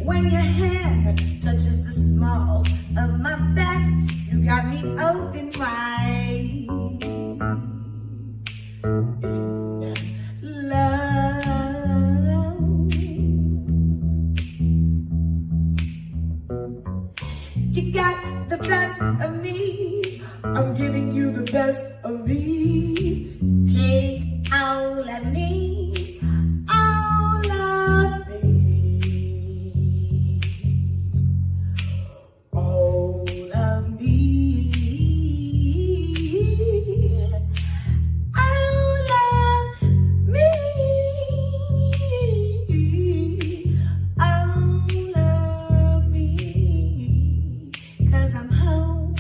when your hand touches the small of my back, you got me open wide in love. You got the best of me, I'm giving you the best of me. Take all of me, all of me, all of me, all of me, all of me, 'cause I'm home,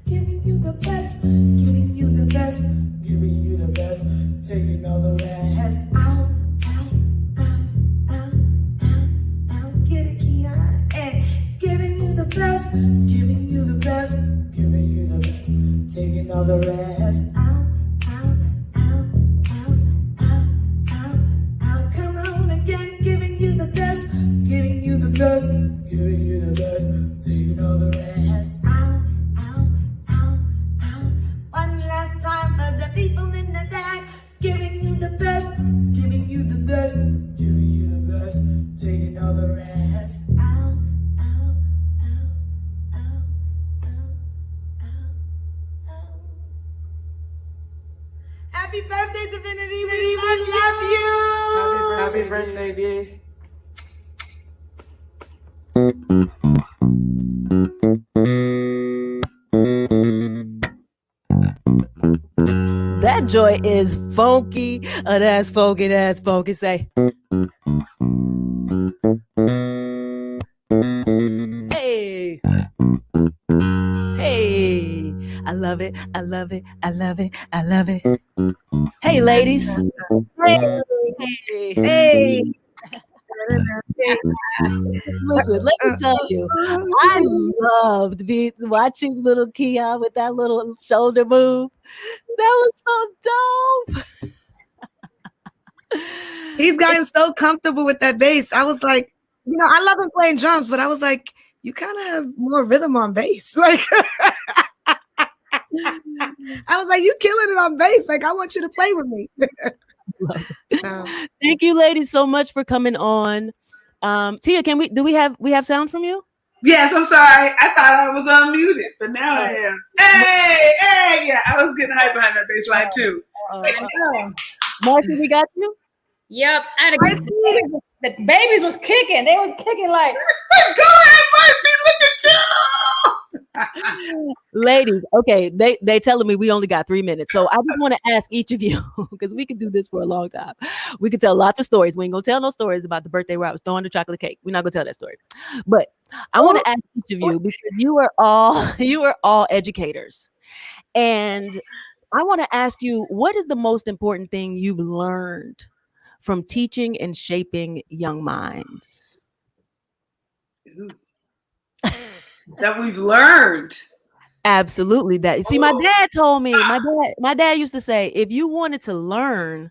giving you the best, giving you the best, giving you the best, taking all the rest out, out, out, out, out, out, get it, Keon, and giving you the best, giving you the best, giving you the best, taking all the rest out, out, out, out, out, out, out, come on again, giving you the best, giving you the best, giving you the best, taking all the rest out, out, out, out. One last time for the people in the back, giving you the best, giving you the best, giving you the best, taking all the rest out, out, out, out, out, out, out. Happy birthday, Divinity! We love you! Happy birthday, D. That joy is funky. That's funky. That's funky. Say, hey, hey. I love it. I love it. I love it. I love it. Hey, ladies. Hey, hey. Listen, let me tell you, I loved watching little Keon with that little shoulder move. That was so dope. He's gotten so comfortable with that bass. I was like, you know, I love him playing drums, but I was like, you kind of have more rhythm on bass. Like, I was like, you killing it on bass. Like, I want you to play with me. Thank you, ladies, so much for coming on. Tia, do we have sound from you? Yes, I'm sorry. I thought I was unmuted, but now I am. Hey, yeah. I was getting hype behind that bass line too. Marcie, we got you? Yep. And the babies was kicking. They was kicking like. Go ahead, Marcie. Look at you. Ladies, okay, they telling me we only got 3 minutes. So I just want to ask each of you, because we could do this for a long time. We could tell lots of stories. We ain't gonna tell no stories about the birthday where I was throwing the chocolate cake. We're not gonna tell that story. But I want to ask each of you, because you are all educators. And I want to ask you, what is the most important thing you've learned from teaching and shaping young minds? That we've learned. Absolutely. That. See, my dad told me, my dad used to say, if you wanted to learn,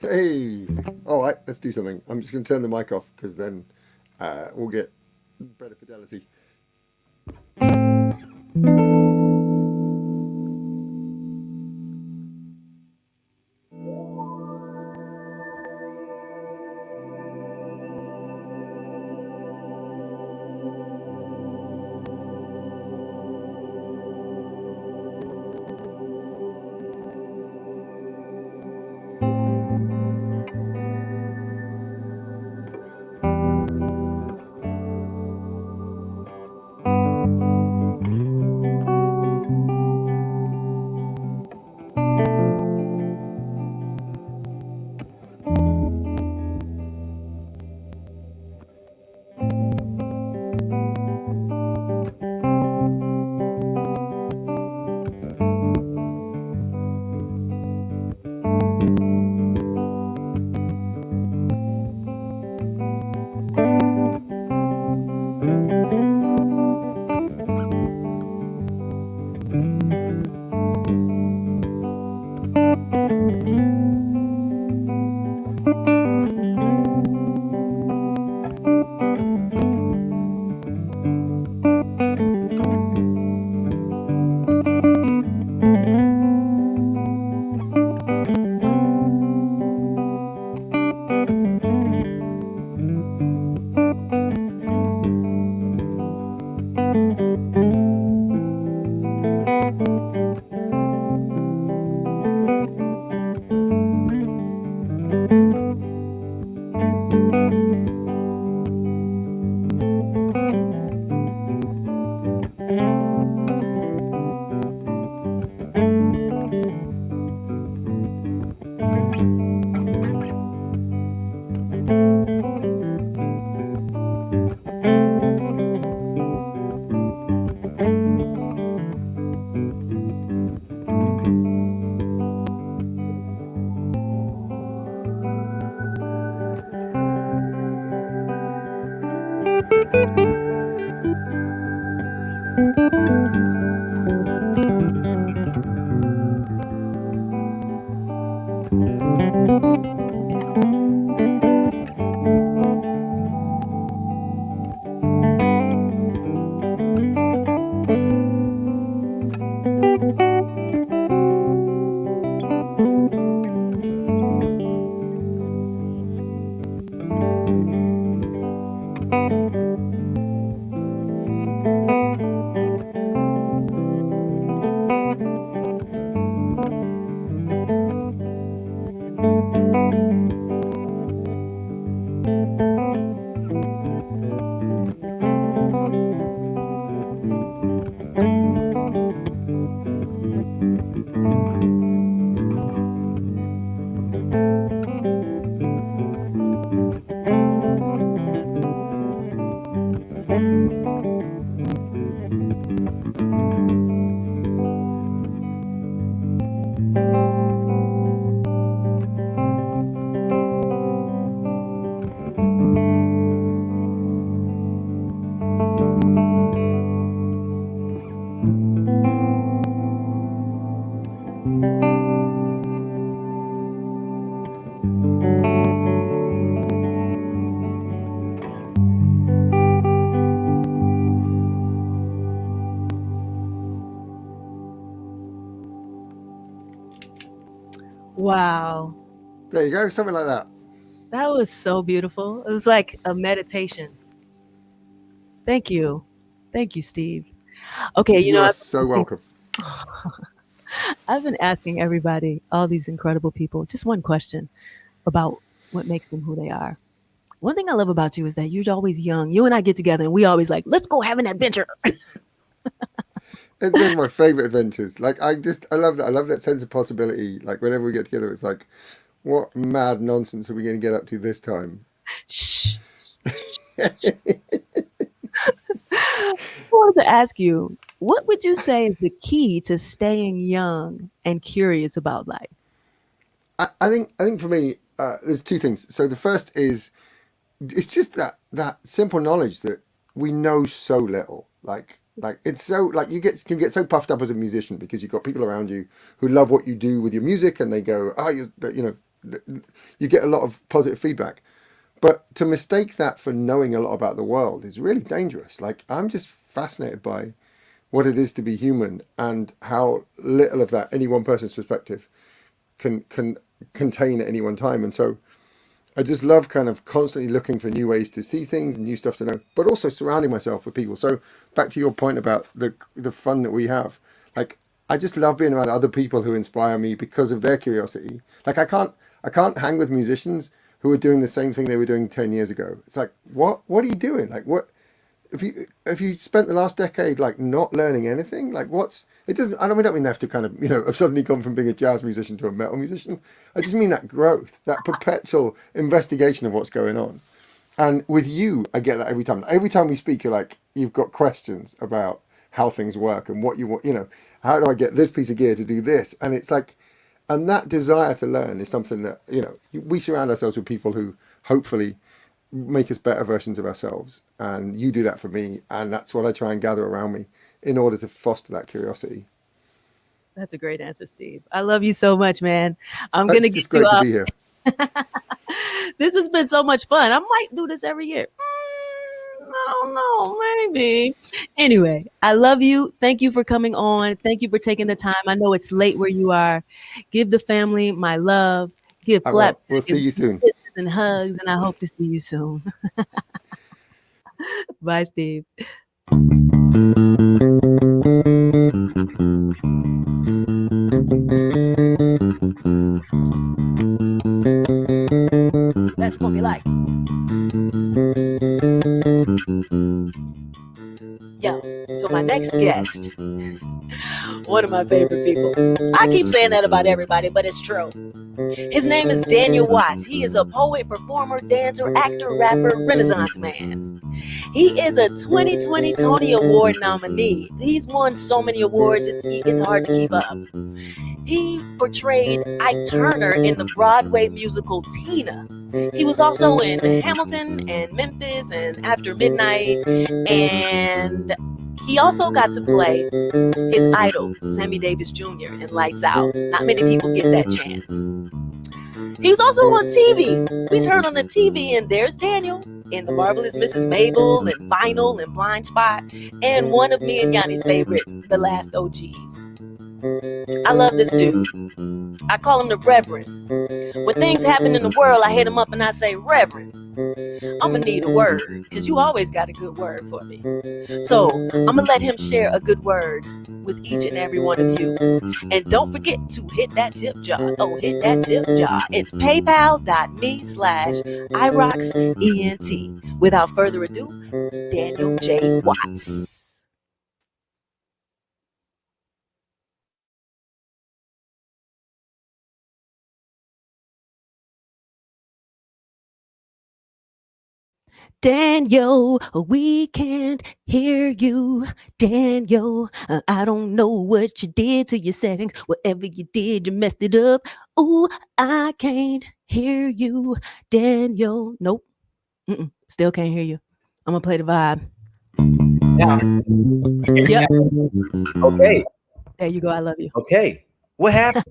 Hey, all right, let's do something. I'm just going to turn the mic off because then we'll get better fidelity. Wow. There you go, something like that. That was so beautiful. It was like a meditation. Thank you. Thank you, Steve. Okay, You are so welcome. I've been asking everybody, all these incredible people, just one question about what makes them who they are. One thing I love about you is that you're always young. You and I get together and we always like, let's go have an adventure. And they're my favorite adventures. Like I love that. I love that sense of possibility. Like whenever we get together, it's like, what mad nonsense are we going to get up to this time? Shh. I wanted to ask you, what would you say is the key to staying young and curious about life? I think for me, there's two things. So the first is, it's just that simple knowledge that we know so little. Like it's so like you can get so puffed up as a musician because you've got people around you who love what you do with your music and they go, oh, you know, you get a lot of positive feedback. But to mistake that for knowing a lot about the world is really dangerous. Like, I'm just fascinated by what it is to be human and how little of that any one person's perspective can contain at any one time. And so I just love kind of constantly looking for new ways to see things and new stuff to know, but also surrounding myself with people. So back to your point about the fun that we have, like, I just love being around other people who inspire me because of their curiosity. Like, I can't hang with musicians who are doing the same thing they were doing 10 years ago. It's like, what are you doing? Like, what if you spent the last decade like not learning anything? Like, we don't mean they have to kind of, have suddenly gone from being a jazz musician to a metal musician. I just mean that growth, that perpetual investigation of what's going on. And with you, I get that every time. Every time we speak, you're like, you've got questions about how things work and what you want, how do I get this piece of gear to do this? And it's like, and that desire to learn is something that, we surround ourselves with people who hopefully make us better versions of ourselves. And you do that for me. And that's what I try and gather around me in order to foster that curiosity. That's a great answer, Steve. I love you so much, man. It's just great to be here. This has been so much fun. I might do this every year. I don't know, maybe. Anyway, I love you. Thank you for coming on. Thank you for taking the time. I know it's late where you are. Give the family my love. Give clap. We'll see you soon. And hugs, and I hope to see you soon. Bye, Steve. That's what we like. Yo, so my next guest, one of my favorite people. I keep saying that about everybody, but it's true. His name is Daniel Watts. He is a poet, performer, dancer, actor, rapper, Renaissance man. He is a 2020 Tony Award nominee. He's won so many awards, it's hard to keep up. He portrayed Ike Turner in the Broadway musical Tina. He was also in Hamilton and Memphis and After Midnight, and he also got to play his idol, Sammy Davis Jr. in Lights Out. Not many people get that chance. He was also on TV. We turned on the TV and there's Daniel in The Marvelous Mrs. Mabel and Vinyl and Blind Spot, and one of me and Yanni's favorites, The Last OGs. I love this dude. I call him the Reverend. When things happen in the world, I hit him up and I say, Reverend, I'm gonna need a word, because you always got a good word for me. So I'm gonna let him share a good word with each and every one of you. And don't forget to hit that tip jar. Oh, hit that tip jar. It's paypal.me/iRoxxENT. Without further ado, Daniel J. Watts. Daniel, we can't hear you. Daniel, I don't know what you did to your settings. Whatever you did, you messed it up. Ooh, I can't hear you. Daniel, nope. Still can't hear you. I'm going to play the vibe. Yeah. Yep. Okay. There you go. I love you. Okay. What happened?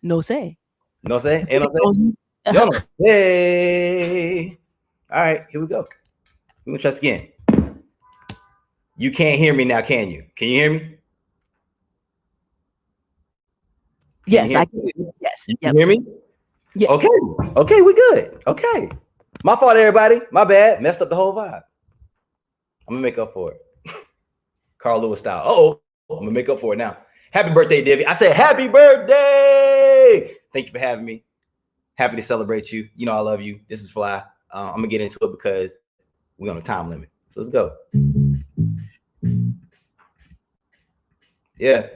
No say. No say? Ain't no say? Yo, no. Hey. All right, here we go. We're gonna try this again. You can't hear me now, can you? Can you hear me? Yes, I can hear you. Yes. You can hear me? Yes. Okay, we good. Okay. My fault, everybody. My bad. Messed up the whole vibe. I'm gonna make up for it. Carl Lewis style. I'm gonna make up for it now. Happy birthday, Divvy. I said happy birthday. Thank you for having me. Happy to celebrate you. You know I love you. This is Fly. I'm gonna get into it because we're on a time limit. So let's go. Yeah.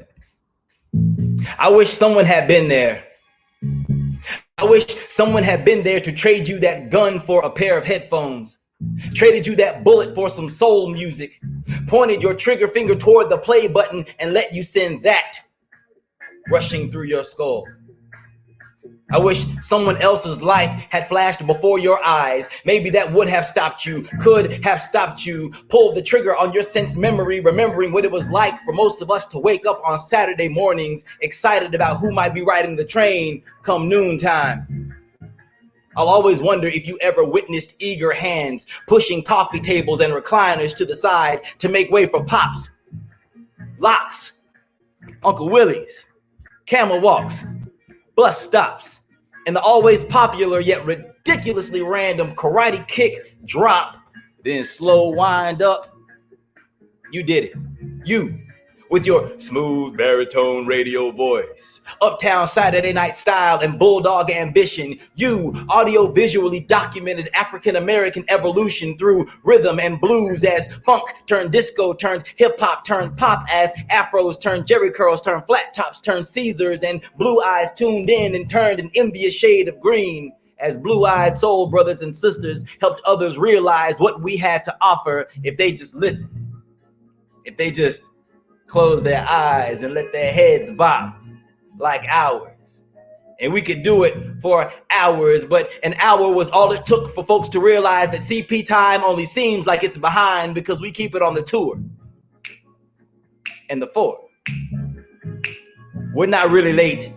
I wish someone had been there. I wish someone had been there to trade you that gun for a pair of headphones. Traded you that bullet for some soul music. Pointed your trigger finger toward the play button and let you send that rushing through your skull. I wish someone else's life had flashed before your eyes. Maybe that would have stopped you, could have stopped you. Pulled the trigger on your sense memory, remembering what it was like for most of us to wake up on Saturday mornings, excited about who might be riding the train come noontime. I'll always wonder if you ever witnessed eager hands pushing coffee tables and recliners to the side to make way for Pops, Locks, Uncle Willie's, camel walks, bus stops, and the always popular yet ridiculously random karate kick drop, then slow wind up. You did it. You, with your smooth baritone radio voice, uptown Saturday night style and bulldog ambition. You audio-visually documented African-American evolution through rhythm and blues as funk turned disco, turned hip-hop, turned pop as afros turned jerry curls, turned flat tops, turned Caesars, and blue eyes tuned in and turned an envious shade of green as blue-eyed soul brothers and sisters helped others realize what we had to offer if they just listened, if they just closed their eyes and let their heads bop like ours. And we could do it for hours, but an hour was all it took for folks to realize that CP time only seems like it's behind because we keep it on the tour. And the four. We're not really late.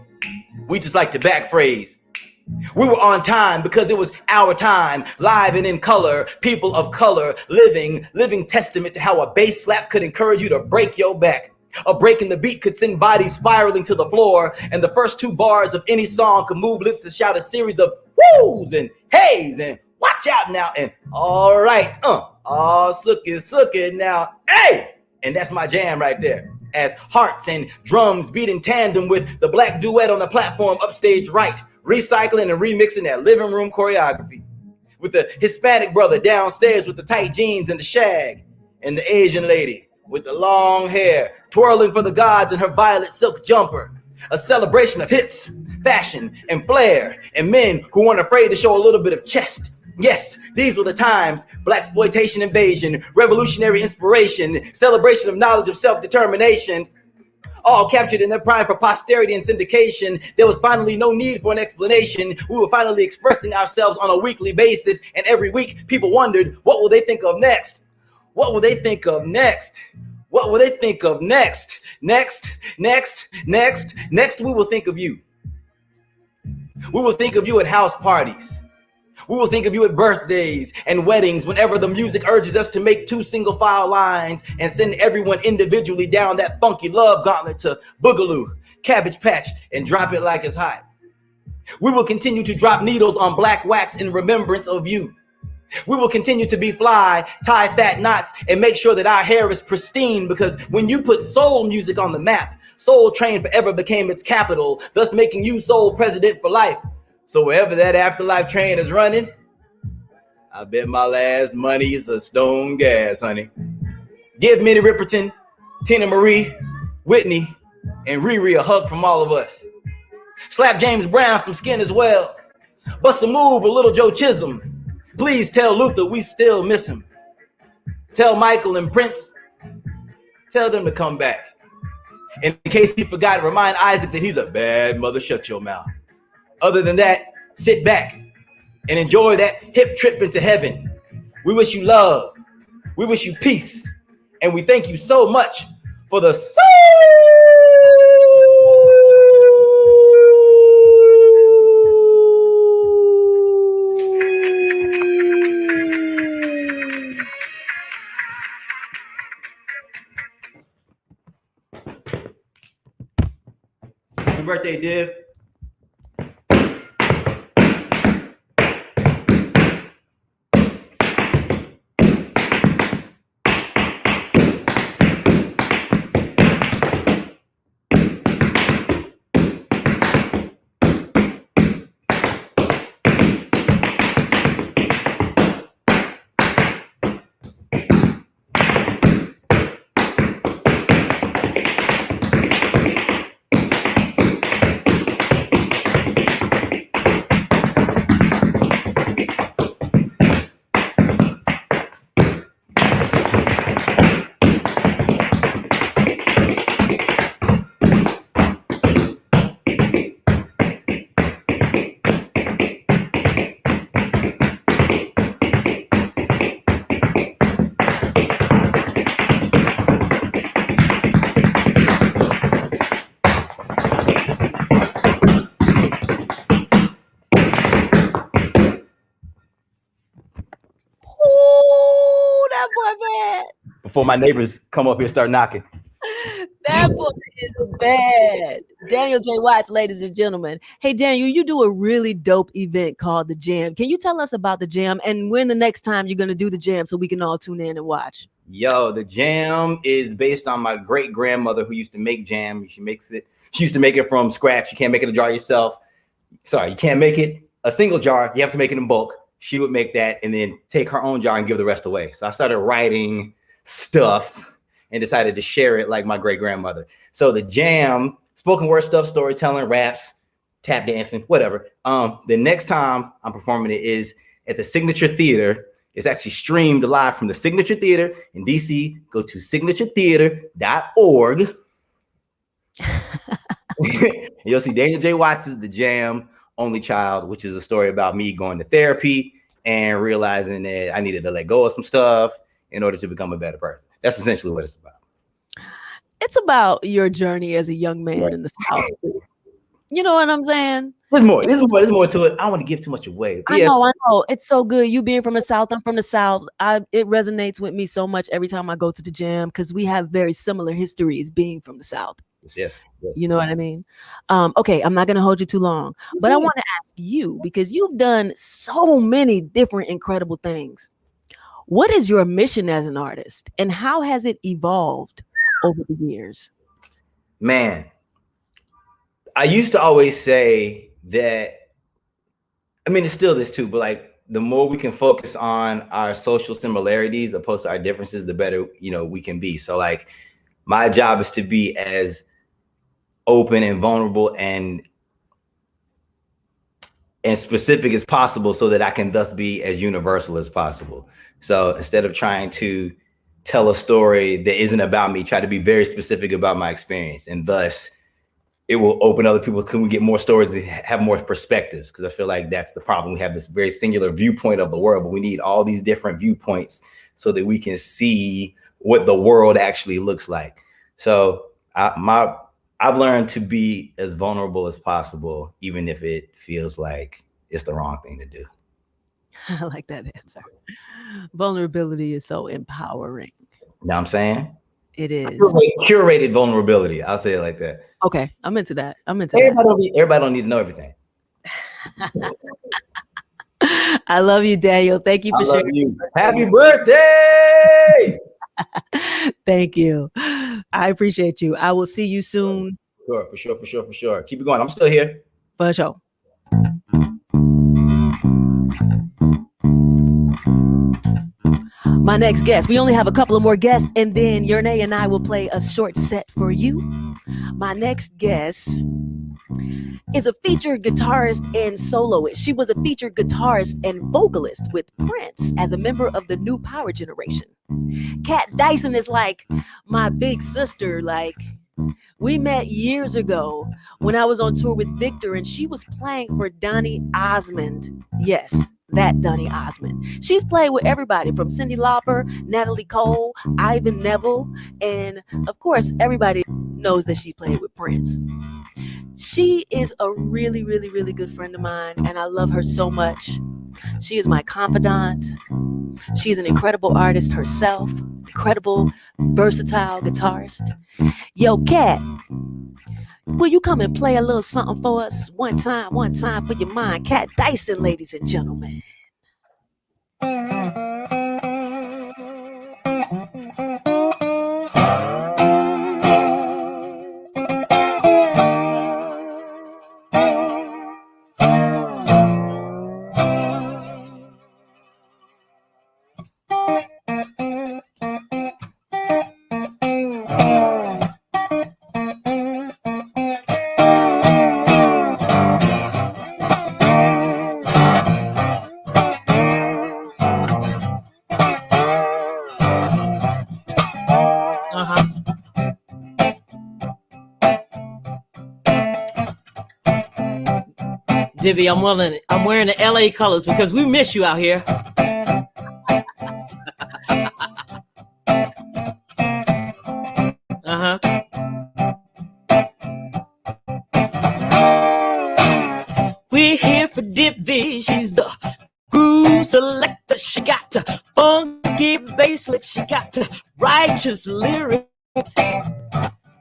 We just like to back phrase. We were on time because it was our time, live and in color, people of color, living testament to how a bass slap could encourage you to break your back. A break in the beat could send bodies spiraling to the floor, and the first two bars of any song could move lips to shout a series of woos and heys and watch out now and all right, suck it now, hey! And that's my jam right there. As hearts and drums beat in tandem with the black duet on the platform upstage right, recycling and remixing that living room choreography. With the Hispanic brother downstairs with the tight jeans and the shag, and the Asian lady with the long hair, twirling for the gods in her violet silk jumper. A celebration of hips, fashion, and flair, and men who weren't afraid to show a little bit of chest. Yes, these were the times. Blaxploitation invasion, revolutionary inspiration, celebration of knowledge of self-determination, all captured in their prime for posterity and syndication. There was finally no need for an explanation. We were finally expressing ourselves on a weekly basis, and every week people wondered, what will they think of next? What will they think of next? What will they think of next? Next, we will think of you. We will think of you at house parties. We will think of you at birthdays and weddings whenever the music urges us to make two single file lines and send everyone individually down that funky love gauntlet to Boogaloo, Cabbage Patch, and drop it like it's hot. We will continue to drop needles on black wax in remembrance of you. We will continue to be fly, tie fat knots, and make sure that our hair is pristine, because when you put soul music on the map, Soul Train forever became its capital, thus making you soul president for life. So wherever that afterlife train is running, I bet my last money is a stone gas, honey. Give Minnie Riperton, Tina Marie, Whitney, and Riri a hug from all of us. Slap James Brown some skin as well. Bust a move with Little Joe Chisholm. Please tell Luther we still miss him. Tell Michael and Prince, tell them to come back. And in case he forgot, remind Isaac that he's a bad mother, shut your mouth. Other than that, sit back and enjoy that hip trip into heaven. We wish you love. We wish you peace. And we thank you so much for the soul. Happy birthday, Div. boy bad. Before my neighbors come up here and start knocking. That boy is bad. Daniel J. Watts, ladies and gentlemen. Hey, Daniel, you do a really dope event called The Jam. Can you tell us about The Jam and when the next time you're going to do The Jam so we can all tune in and watch? Yo, The Jam is based on my great grandmother who used to make jam. She used to make it from scratch. You can't make it a jar yourself. Sorry, you can't make it a single jar. You have to make it in bulk. She would make that and then take her own jar and give the rest away. So I started writing stuff and decided to share it like my great grandmother. So The Jam, spoken word stuff, storytelling, raps, tap dancing, whatever. The next time I'm performing it is at the Signature Theater. It's actually streamed live from the Signature Theater in DC. Go to signaturetheater.org. You'll see Daniel J. Watts' The Jam, Only Child, which is a story about me going to therapy and realizing that I needed to let go of some stuff in order to become a better person. That's essentially what it's about. It's about your journey as a young man in the South. You know what I'm saying? There's more to it. I don't want to give too much away. I know. It's so good. You being from the South, I'm from the South. It resonates with me so much every time I go to the Jam because we have very similar histories being from the South. Yes. You know what I mean? Okay, I'm not going to hold you too long, but I want to ask you, because you've done so many different incredible things. What is your mission as an artist and how has it evolved over the years? Man, I used to always say that, I mean, it's still this too, but like the more we can focus on our social similarities opposed to our differences, the better, we can be. So like my job is to be as open and vulnerable and specific as possible so that I can thus be as universal as possible. So instead of trying to tell a story that isn't about me, try to be very specific about my experience. And thus it will open other people. Can we get more stories and have more perspectives? Because I feel like that's the problem. We have this very singular viewpoint of the world, but we need all these different viewpoints so that we can see what the world actually looks like. So I've learned to be as vulnerable as possible, even if it feels like it's the wrong thing to do. I like that answer. Vulnerability is so empowering. You know what I'm saying? It is. Curated vulnerability. I'll say it like that. Okay, I'm into that. Everybody don't need to know everything. I love you, Daniel. Thank you for sharing. Happy birthday! Thank you. I appreciate you. I will see you soon. For sure. Keep it going. I'm still here. For sure. My next guest, we only have a couple of more guests, and then Jernej and I will play a short set for you. My next guest is a featured guitarist and soloist. She was a featured guitarist and vocalist with Prince as a member of the New Power Generation. Kat Dyson is like my big sister. Like, we met years ago when I was on tour with Victor, and she was playing for Donny Osmond. Yes, that Donny Osmond. She's played with everybody from Cyndi Lauper, Natalie Cole, Ivan Neville, and of course, everybody knows that she played with Prince. She is a really, really, really good friend of mine, and I love her so much. She is my confidant. She's an incredible artist herself, incredible, versatile guitarist. Yo, Kat, will you come and play a little something for us? One time for your mind. Kat Dyson, ladies and gentlemen. Divvy, I'm wearing the LA colors because we miss you out here. We're here for Divvy. She's the groove selector. She got the funky funky basslick. She got righteous lyrics.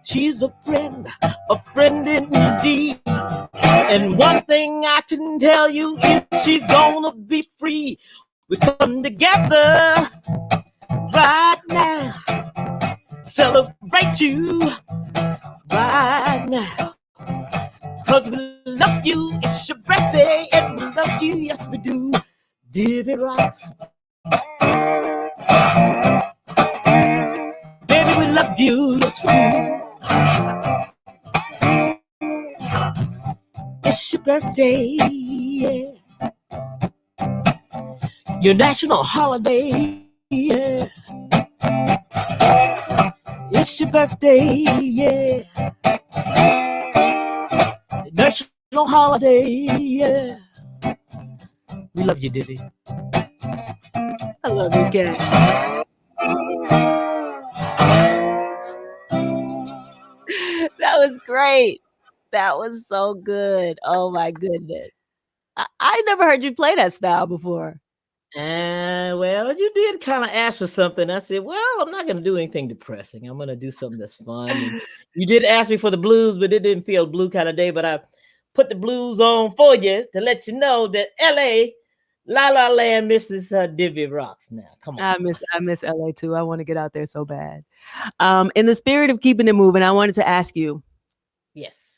She's a friend indeed. And one thing I can tell you is she's gonna be free. We come together right now, celebrate you right now. 'Cause we love you, it's your birthday, and we love you, yes we do. Divinity Roxx. Baby, we love you, yes we do. It's your birthday, yeah. Your national holiday, yeah. It's your birthday, yeah. National holiday, yeah. We love you, Divi. I love you, Kat. That was great. That was so good. Oh my goodness. I never heard you play that style before. Well, you did kind of ask for something. I said, well, I'm not going to do anything depressing. I'm going to do something that's fun. And you did ask me for the blues, but it didn't feel blue kind of day. But I put the blues on for you to let you know that LA, La La Land misses Divinity Roxx now. Come on. I miss LA too. I want to get out there so bad. In the spirit of keeping it moving, I wanted to ask you. Yes.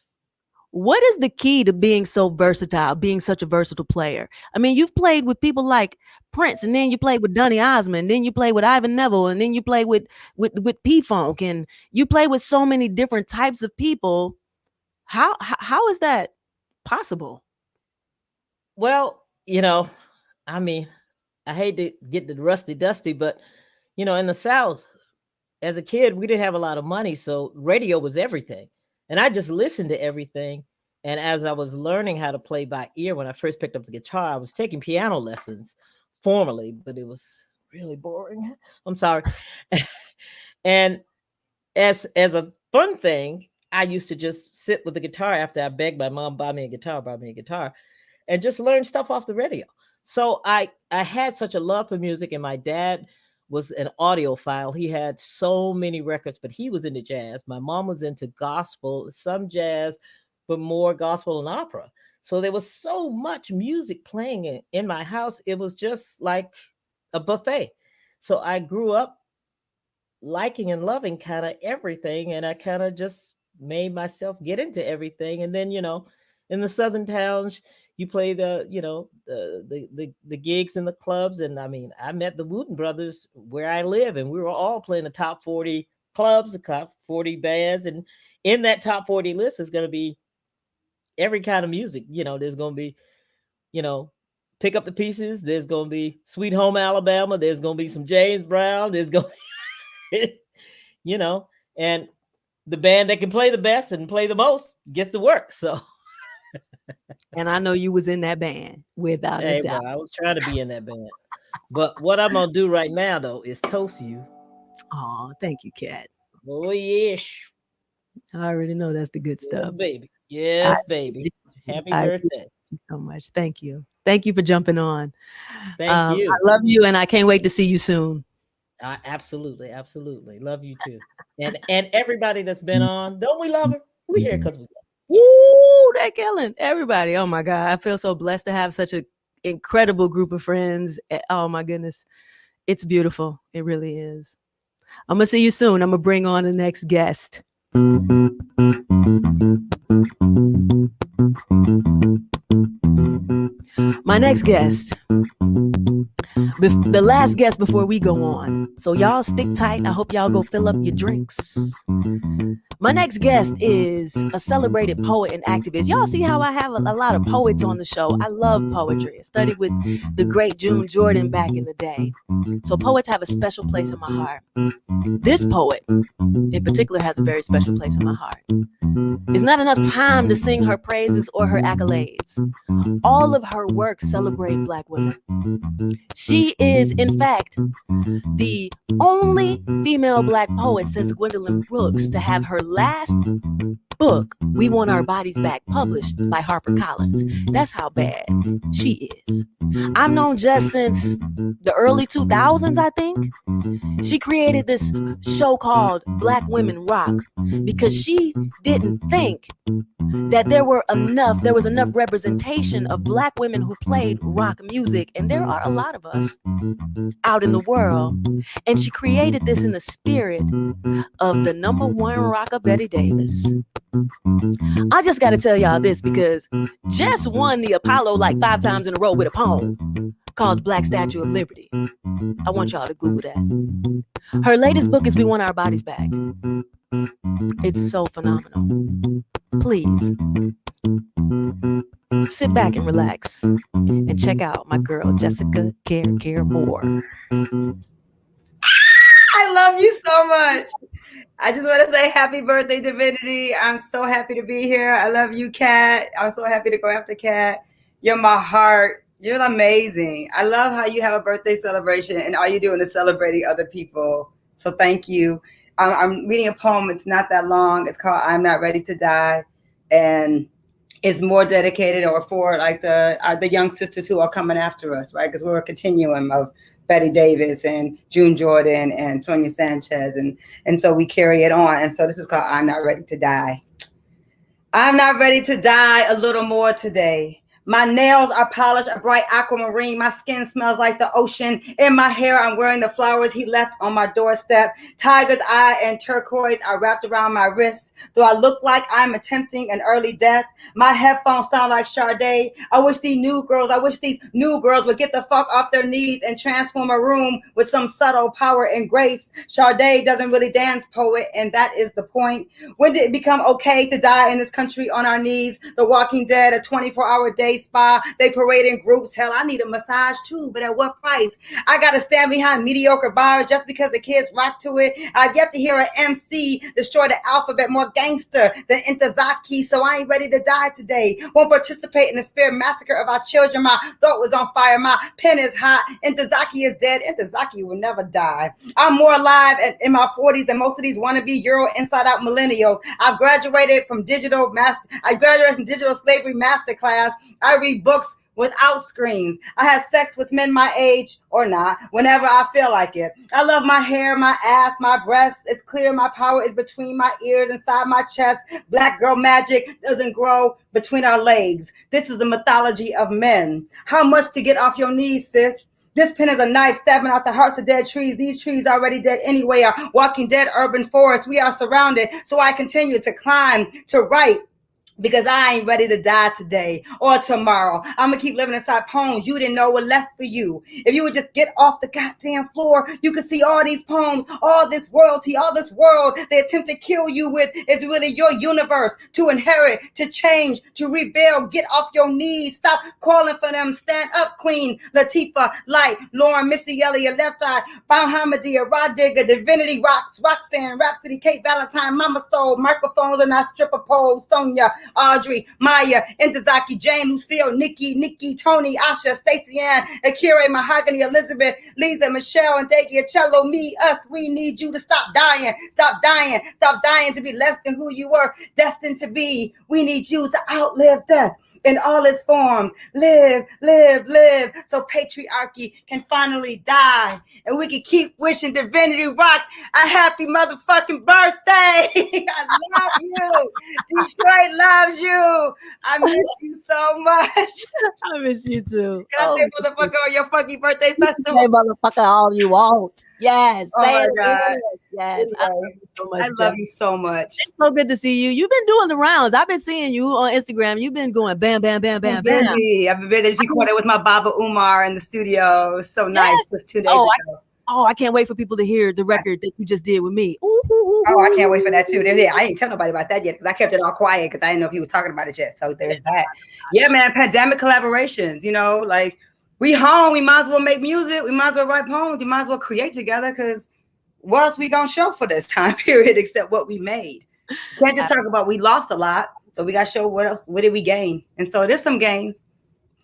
What is the key to being so versatile, being such a versatile player? I mean, you've played with people like Prince, and then you played with Donny Osmond, then you played with Ivan Neville, and then you played with P-Funk, and you play with so many different types of people. How is that possible? Well, I mean, I hate to get the rusty dusty, but in the South, as a kid, we didn't have a lot of money, so radio was everything. And I just listened to everything. And as I was learning how to play by ear, when I first picked up the guitar, I was taking piano lessons formally, but it was really boring. I'm sorry. And as a fun thing, I used to just sit with the guitar after I begged my mom, buy me a guitar, and just learn stuff off the radio. So I had such a love for music, and my dad was an audiophile. He had so many records, but he was into jazz. My mom was into gospel, some jazz, but more gospel and opera. So there was so much music playing in my house. It was just like a buffet. So I grew up liking and loving kind of everything, and I kind of just made myself get into everything. And then, in the southern towns, you play the gigs in the clubs. And I mean, I met the Wooten brothers where I live, and we were all playing the top 40 clubs, the top 40 bands. And in that top 40 list is going to be every kind of music. There's going to be, Pick Up the Pieces. There's going to be Sweet Home Alabama. There's going to be some James Brown. There's going to and the band that can play the best and play the most gets to work. So. And I know you was in that band without a doubt. I was trying to be in that band. But what I'm going to do right now, though, is toast you. Oh, thank you, Kat. Oh, yes. I already know that's the good stuff. Yes, baby. Yes, baby. Happy birthday. Thank you so much. Thank you. Thank you for jumping on. Thank you. I love you, and I can't wait to see you soon. Absolutely. Absolutely. Love you, too. And everybody that's been on, don't we love her? We're here because we love her. Woo, they're killing everybody. Oh my God. I feel so blessed to have such an incredible group of friends. Oh my goodness. It's beautiful. It really is. I'm going to see you soon. I'm going to bring on the next guest. My next guest, the last guest before we go on. So y'all stick tight. I hope y'all go fill up your drinks. My next guest is a celebrated poet and activist. Y'all see how I have a lot of poets on the show. I love poetry. I studied with the great June Jordan back in the day. So poets have a special place in my heart. This poet in particular has a very special place in my heart. It's not enough time to sing her praises or her accolades. All of her works celebrate Black women. She is, in fact, the only female Black poet since Gwendolyn Brooks to have her last book, We Want Our Bodies Back, published by HarperCollins. That's how bad she is. I've known Jess since the early 2000s, I think. She created this show called Black Women Rock because she didn't think that there was enough representation of Black women who played rock music, and there are a lot of us out in the world. And she created this in the spirit of the number one rocker, Betty Davis. I just got to tell y'all this because Jess won the Apollo like 5 times in a row with a poem called Black Statue of Liberty. I want y'all to Google that. Her latest book is We Want Our Bodies Back. It's so phenomenal. Please sit back and relax and check out my girl Jessica Care Moore. I love you so much. I just want to say happy birthday, Divinity. I'm so happy to be here. I love you, Kat. I'm so happy to go after Kat. You're my heart. You're amazing. I love how you have a birthday celebration and all you're doing is celebrating other people. So thank you. I'm reading a poem. It's not that long. It's called I'm Not Ready to Die. And it's more dedicated or for like the young sisters who are coming after us, right? Because we're a continuum of Betty Davis and June Jordan and Sonia Sanchez. And so we carry it on. And so this is called I'm Not Ready to Die. I'm not ready to die a little more today. My nails are polished a bright aquamarine. My skin smells like the ocean. In my hair, I'm wearing the flowers he left on my doorstep. Tiger's eye and turquoise are wrapped around my wrists. Do I look like I'm attempting an early death? My headphones sound like Sade. I wish these new girls would get the fuck off their knees and transform a room with some subtle power and grace. Sade doesn't really dance, poet, and that is the point. When did it become okay to die in this country on our knees? The Walking Dead, a 24-hour day spa. They parade in groups. Hell, I need a massage too, but at what price? I gotta stand behind mediocre bars just because the kids rock to it. I've yet to hear an MC destroy the alphabet more gangster than Intozaki, so I ain't ready to die today. Won't participate in the spirit massacre of our children. My throat was on fire. My pen is hot. Intozaki is dead. Intozaki will never die. I'm more alive in my 40s than most of these wannabe Euro inside out millennials. I graduated from digital slavery masterclass. I read books without screens. I have sex with men my age or not, whenever I feel like it. I love my hair, my ass, my breasts. It's clear my power is between my ears, inside my chest. Black girl magic doesn't grow between our legs. This is the mythology of men. How much to get off your knees, sis? This pen is a knife stabbing out the hearts of dead trees. These trees already dead anyway. A walking dead urban forest. We are surrounded, so I continue to climb, to write, because I ain't ready to die today or tomorrow. I'm gonna keep living inside poems you didn't know were left for you. If you would just get off the goddamn floor, you could see all these poems, all this royalty, all this world they attempt to kill you with is really your universe to inherit, to change, to rebuild. Get off your knees. Stop calling for them. Stand up, Queen Latifah, Light, Lauren, Missy Elliott, Left Eye, Bahamadia, Rod Digger, Divinity Roxx, Roxanne, Rhapsody, Kate Valentine, Mama Soul, microphones are not stripper poles, Sonia, Audrey, Maya, Intozaki, Jane, Lucille, Nikki, Tony, Asha, Stacey Ann, Akira, Mahogany, Elizabeth, Lisa, Michelle, and Dagia, Cello, me, us. We need you to stop dying to be less than who you were destined to be. We need you to outlive death in all its forms. Live, so patriarchy can finally die, and we can keep wishing Divinity Roxx a happy motherfucking birthday. I love you. Detroit loves you. I miss you so much. I miss you too. Can I say motherfucker on your fucking birthday festival? Say motherfucker all you want. Yes. Oh say my it. God. Yes. I love you so much. I love you so much. It's so good to see you. You've been doing the rounds. I've been seeing you on Instagram. You've been going bam, bam, bam, bam, bam. I've been busy. Just recorded with my Baba Umar in the studio. It was so nice. Just 2 days ago. I can't wait for people to hear the record that you just did with me. Ooh, I can't wait for that too. I didn't tell nobody about that yet because I kept it all quiet because I didn't know if he was talking about it yet. So there's that. Yeah, man. Pandemic collaborations. Like we home. We might as well make music. We might as well write poems. We might as well create together because what else we gonna show for this time period except what we made? Can't just talk about we lost a lot. So we got to show what else. What did we gain? And so there's some gains.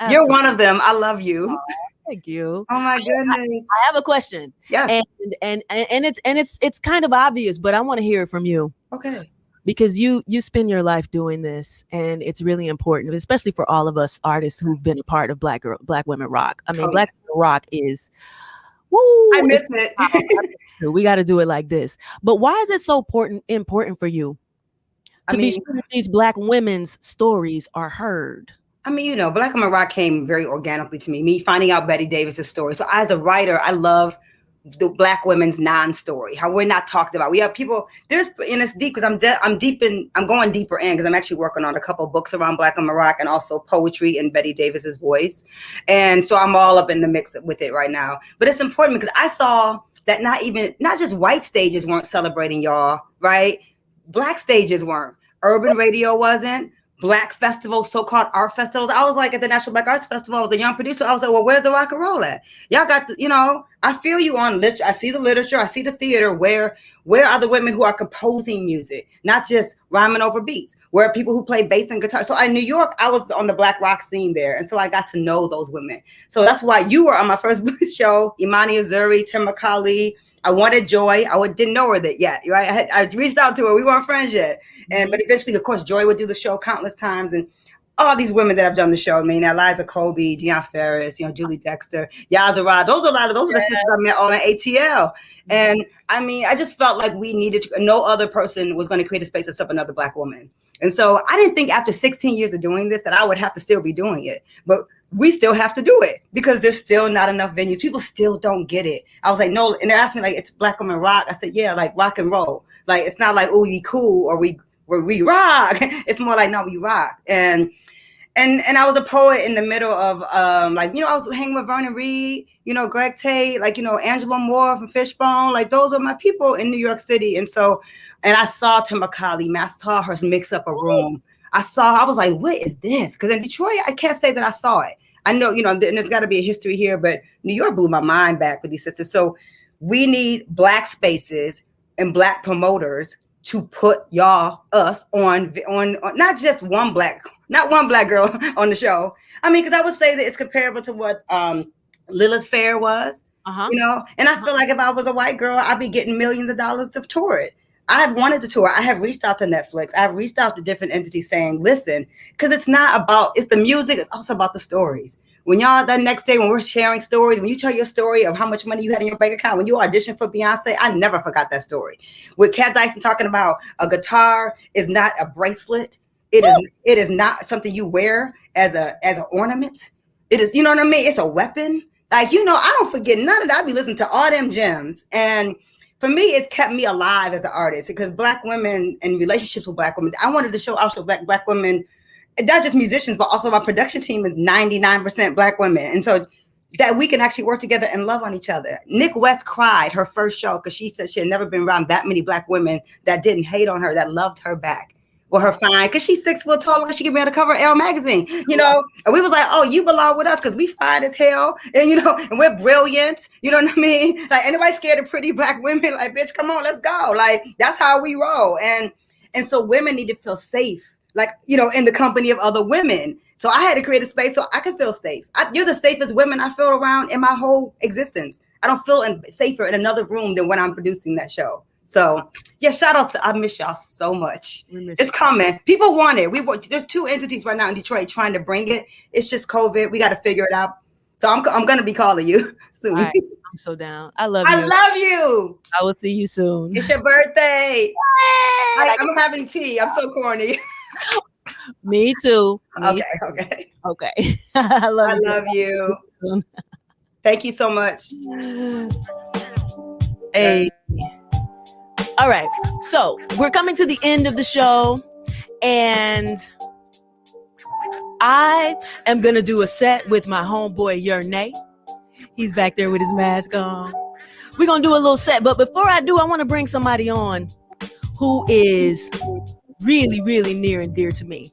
Absolutely. You're one of them. I love you. Oh, thank you. Oh my goodness. I have a question. Yes. And it's kind of obvious, but I want to hear it from you. Okay. because you spend your life doing this, and it's really important, especially for all of us artists who've been a part of Black Women Rock. I mean, Black Women Rock is, woo! I miss it. We got to do it like this. But why is it so important for you to be sure that these Black women's stories are heard? I mean, you know, Black Women Rock came very organically to me. Me finding out Betty Davis's story. So as a writer, I love the Black women's non-story, how we're not talked about. We have people, and it's deep because I'm going deeper in because I'm actually working on a couple of books around Black Women Rock and also poetry in Betty Davis's voice. And so I'm all up in the mix with it right now. But it's important because I saw that not just white stages weren't celebrating y'all, right? Black stages weren't. Urban radio wasn't. Black festivals, so-called art festivals. I was like at the National Black Arts Festival. I was a young producer. I was like, well, where's the rock and roll at? Y'all got the, you know, I feel you on lit. I see the literature. I see the theater. Where are the women who are composing music, not just rhyming over beats? Where are people who play bass and guitar? So in New York, I was on the Black rock scene there. And so I got to know those women. So that's why you were on my first show, Imani Azuri, Tim McCauley. I wanted Joy. Didn't know her yet, right? I reached out to her. We weren't friends yet. But eventually, of course, Joy would do the show countless times. And all these women that have done the show, I mean, Eliza Kobe, Deion Ferris, you know, Julie Dexter, Yazara. Those are the sisters I met on ATL. And I mean, I just felt like we needed to, no other person was going to create a space except another Black woman. And so I didn't think after 16 years of doing this that I would have to still be doing it. But we still have to do it because there's still not enough venues. People still don't get it. I was like, no. And they asked me like, it's Black Women Rock. I said, yeah, like rock and roll. Like, it's not like, oh, we cool or we rock. It's more like, no, we rock. And I was a poet in the middle of like, you know, I was hanging with Vernon Reed, you know, Greg Tate, like, you know, Angela Moore from Fishbone. Like, those are my people in New York City. And so, and I saw Tim McCauley, man, I saw her mix up a room. I was like, what is this? Because in Detroit, I can't say that I saw it. I know, you know, and there's got to be a history here, but New York blew my mind back with these sisters. So we need Black spaces and Black promoters to put us on not just one Black girl on the show. I mean, because I would say that it's comparable to what Lilith Fair was, you know, and I feel like if I was a white girl, I'd be getting millions of dollars to tour it. I have wanted to tour. I have reached out to Netflix. I have reached out to different entities saying, listen, because it's the music, it's also about the stories. When y'all, that next day, when we're sharing stories, when you tell your story of how much money you had in your bank account, when you auditioned for Beyonce, I never forgot that story. With Kat Dyson talking about a guitar is not a bracelet. It is not something you wear as an ornament. It is, you know what I mean? It's a weapon. Like, you know, I don't forget none of that. I be listening to all them gems. And for me, it's kept me alive as an artist because Black women and relationships with Black women. I wanted to show also Black women, not just musicians, but also my production team is 99% Black women. And so that we can actually work together and love on each other. Nick West cried her first show because she said she had never been around that many Black women that didn't hate on her, that loved her back. Well, her fine, because she's 6 foot tall, she could be on the cover of Elle magazine, you know. And we was like, oh, you belong with us because we fine as hell, and you know, and we're brilliant. You know what I mean? Like, anybody scared of pretty Black women? Like, bitch, come on, let's go. Like, that's how we roll. And so women need to feel safe, like, you know, in the company of other women. So I had to create a space so I could feel safe. You're the safest women I feel around in my whole existence. I don't feel safer in another room than when I'm producing that show. So yeah, shout out to, I miss y'all so much. It's coming. People want it. There's 2 entities right now in Detroit trying to bring it. It's just COVID. We got to figure it out. So I'm going to be calling you soon. Right. I'm so down. I love you. I love you. I will see you soon. It's your birthday. I'm having tea. I'm so corny. Me too. Okay. I love you. Thank you so much. Hey. All right, so we're coming to the end of the show, and I am gonna do a set with my homeboy Jernej. He's back there with his mask on. We're gonna do a little set, but before I do, I want to bring somebody on who is really, really near and dear to me.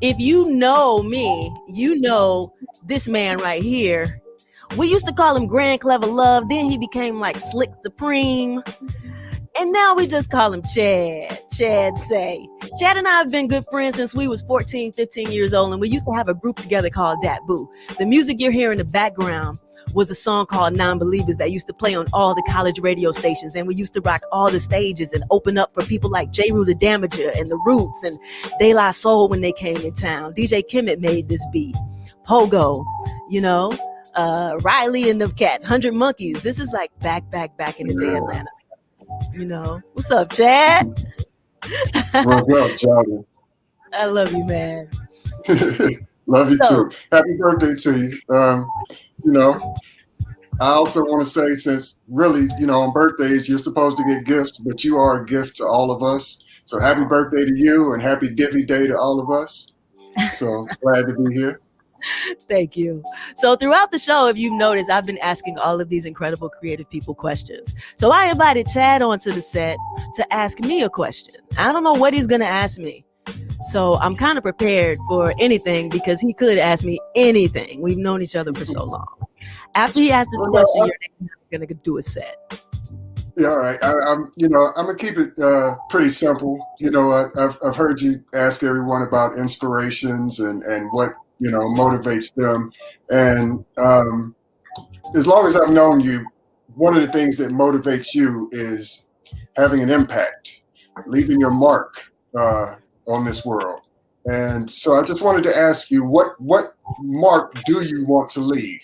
If you know me, you know this man right here. We used to call him Grand Clever Love. Then he became like Slick Supreme. And now we just call him Chad. Chad Say. Chad and I have been good friends since we was 14, 15 years old, and we used to have a group together called Dat Boo. The music you're hearing in the background was a song called Non-Believers that used to play on all the college radio stations, and we used to rock all the stages and open up for people like J. Rue the Damager and The Roots and De La Soul when they came in town. DJ Kimmett made this beat. Pogo, you know, Riley and the Cats, 100 Monkeys. This is like back in the day Atlanta. You know, what's up, Chad? What's up, Johnny? I love you, man. Love you too. Happy birthday to you. You know, I also want to say, since really, you know, on birthdays, you're supposed to get gifts, but you are a gift to all of us. So happy birthday to you and happy Divvy Day to all of us. So glad to be here. Thank you. So throughout the show, if you've noticed, I've been asking all of these incredible creative people questions. So I invited Chad onto the set to ask me a question. I don't know what he's going to ask me. So I'm kind of prepared for anything because he could ask me anything. We've known each other for so long. After he asks this question, you're going to do a set. Yeah, all right. I'm gonna keep it pretty simple. You know, I've heard you ask everyone about inspirations and what, you know, motivates them. And as long as I've known you, one of the things that motivates you is having an impact, leaving your mark on this world. And so I just wanted to ask you, what mark do you want to leave?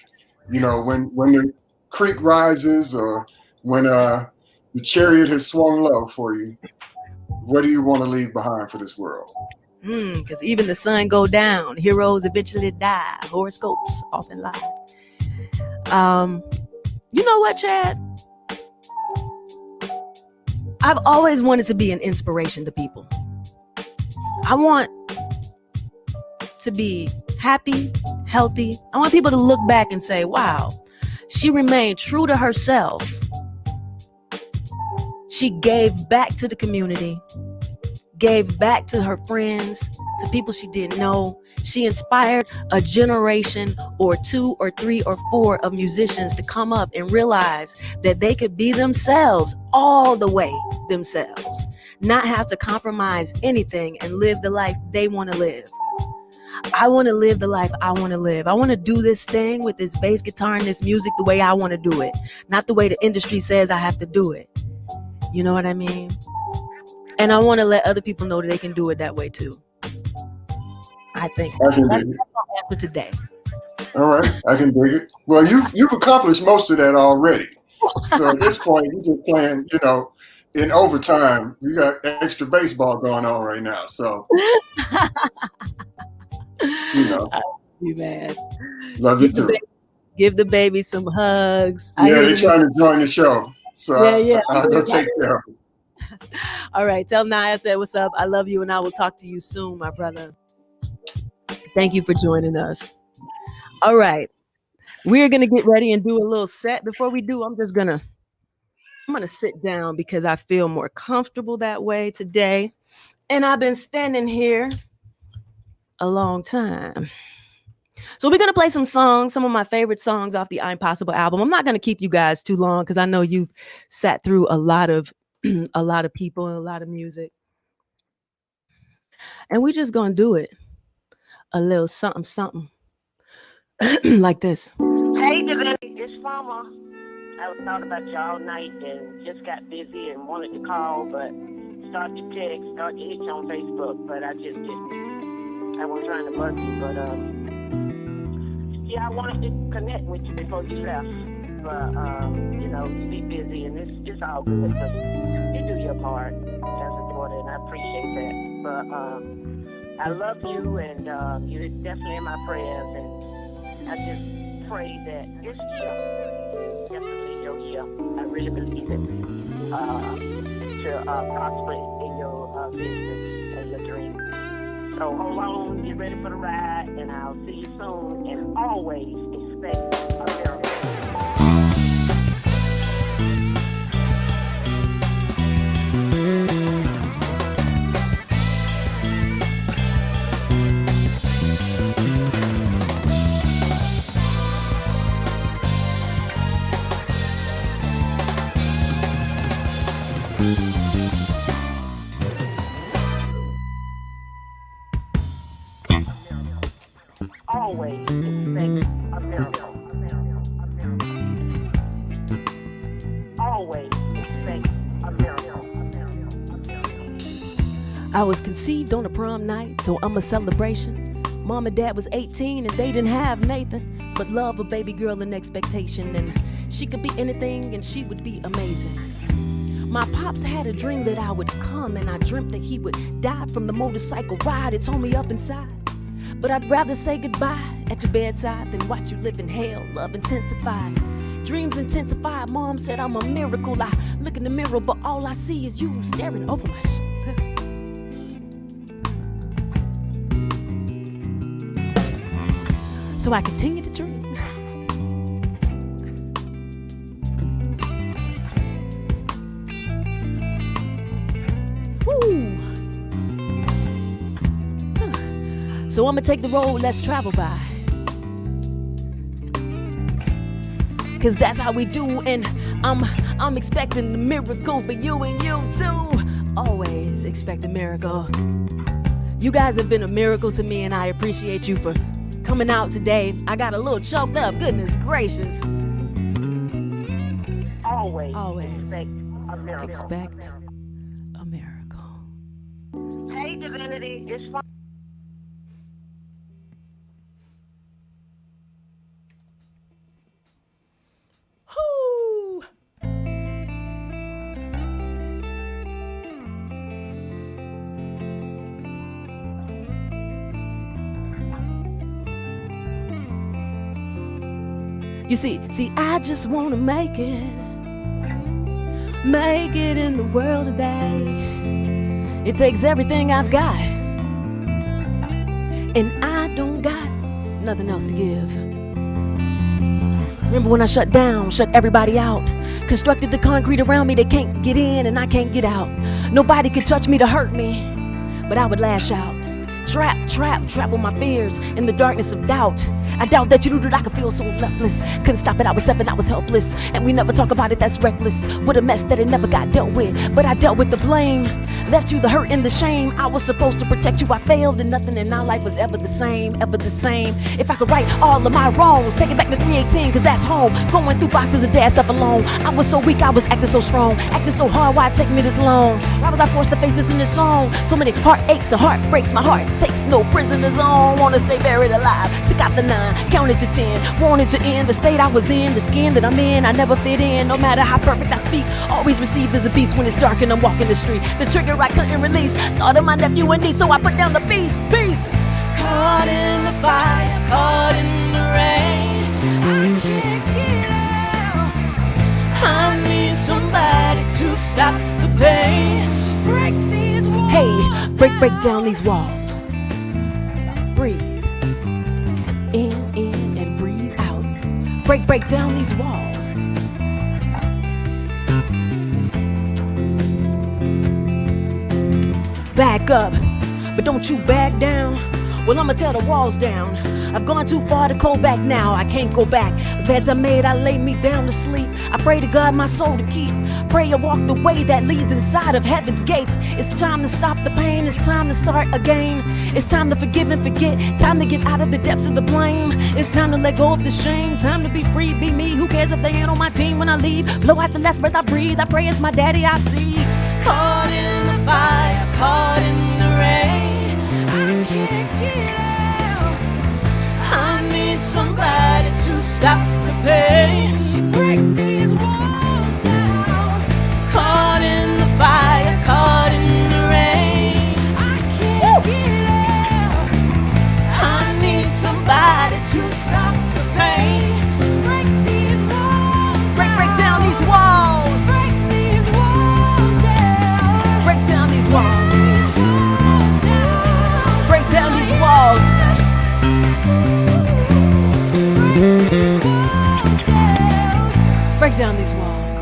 You know, when the creek rises or when the chariot has swung low for you, what do you want to leave behind for this world? Because even the sun go down, heroes eventually die, horoscopes often lie. You know what, Chad? I've always wanted to be an inspiration to people. I want to be happy, healthy. I want people to look back and say, wow, she remained true to herself. She gave back to the community, gave back to her friends, to people she didn't know. She inspired a generation or 2 or 3 or 4 of musicians to come up and realize that they could be themselves, all the way themselves, not have to compromise anything and live the life they want to live. I want to live the life I want to live. I want to do this thing with this bass guitar and this music the way I want to do it, not the way the industry says I have to do it. You know what I mean? And I want to let other people know that they can do it that way too. I think that's my answer today. All right, I can dig it. Well, you've accomplished most of that already. So at this point, you're just playing, you know, in overtime. You got extra baseball going on right now. So, you know, you man, love you too. Give the baby some hugs. Yeah, they're trying to join the show. So yeah. I'll go take care of it. All right, tell Nia I said what's up. I love you, and I will talk to you soon, my brother. Thank you for joining us. All right, we're gonna get ready and do a little set. Before we do, I'm gonna sit down because I feel more comfortable that way today, and I've been standing here a long time. So we're gonna play some songs, some of my favorite songs off the I'm Possible album. I'm not gonna keep you guys too long because I know you've sat through a lot of people and a lot of music, and we're just gonna do it a little something like this. Hey, Divinity, it's Mama. I thought about you all night and just got busy and wanted to call, but started to text, started to hit you on Facebook, but I just didn't. I wasn't trying to bug you, but yeah, I wanted to connect with you before you left, but you know, you be busy, and it's all good because you do your part as a daughter, and I appreciate that. But I love you, and you're definitely in my prayers, and I just pray that this year, definitely your year, I really believe it, to prosper in your business and your dreams. So hold on, get ready for the ride, and I'll see you soon, and always expect a miracle. Always expect a miracle. Always expect a miracle. I was conceived on a prom night, so I'm a celebration. Mom and dad was 18 and they didn't have Nathan, but love a baby girl and expectation, and she could be anything and she would be amazing. My pops had a dream that I would come, and I dreamt that he would die from the motorcycle ride. It tore me up inside. But I'd rather say goodbye at your bedside than watch you live in hell. Love intensified, dreams intensified. Mom said I'm a miracle. I look in the mirror, but all I see is you staring over my shoulder. So I continue to dream. Woo! So I'ma take the road less traveled by, 'cause that's how we do, and I'm expecting a miracle for you and you too. Always expect a miracle. You guys have been a miracle to me, and I appreciate you for coming out today. I got a little choked up, goodness gracious. Always expect a miracle. Hey, Divinity, it's fine. Whoo! You see, I just wanna make it in the world today. It takes everything I've got, and I don't got nothing else to give. Remember when I shut everybody out, constructed the concrete around me, they can't get in and I can't get out. Nobody could touch me to hurt me, but I would lash out. Trap with my fears in the darkness of doubt. I doubt that you knew that I could feel so leftless. Couldn't stop it, I was 7, I was helpless. And we never talk about it, that's reckless. What a mess that it never got dealt with. But I dealt with the blame, left you the hurt and the shame. I was supposed to protect you, I failed, and nothing in our life was ever the same. If I could right all of my wrongs, take it back to 318, 'cause that's home. Going through boxes of dad stuff alone. I was so weak, I was acting so strong, acting so hard, why it take me this long? Why was I forced to face this in this song? So many heartaches and heartbreaks, my heart takes no prisoners on. Wanna stay buried alive, took out the 9, counted to 10, wanted to end the state I was in, the skin that I'm in, I never fit in. No matter how perfect I speak, always received as a beast when it's dark and I'm walking the street. The trigger I couldn't release, thought of my nephew and niece, so I put down the peace. Caught in the fire, caught in the rain, I can't get out. I need somebody to stop the pain. Break these walls. Hey, break down these walls. Breathe in and breathe out. Break down these walls. Back up, but don't you back down. Well, I'ma tear the walls down. I've gone too far to go back now. I can't go back. The beds I made, I lay me down to sleep. I pray to God my soul to keep. Pray I walk the way that leads inside of heaven's gates. It's time to stop the pain. It's time to start again. It's time to forgive and forget. Time to get out of the depths of the blame. It's time to let go of the shame. Time to be free, be me. Who cares if they ain't on my team when I leave? Blow out the last breath I breathe. I pray it's my daddy I see. Caught in the fire, caught in the rain. I can't get out. I need somebody to stop the pain. Break these walls down. Caught in the fire, caught in the rain. I can't get out. I need somebody to stop the pain. Break these walls. Break down these walls. Break these walls down. Break down these walls. Break down these walls. Break down these walls.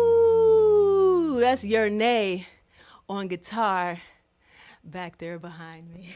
Ooh, that's Jernej on guitar. back there behind me.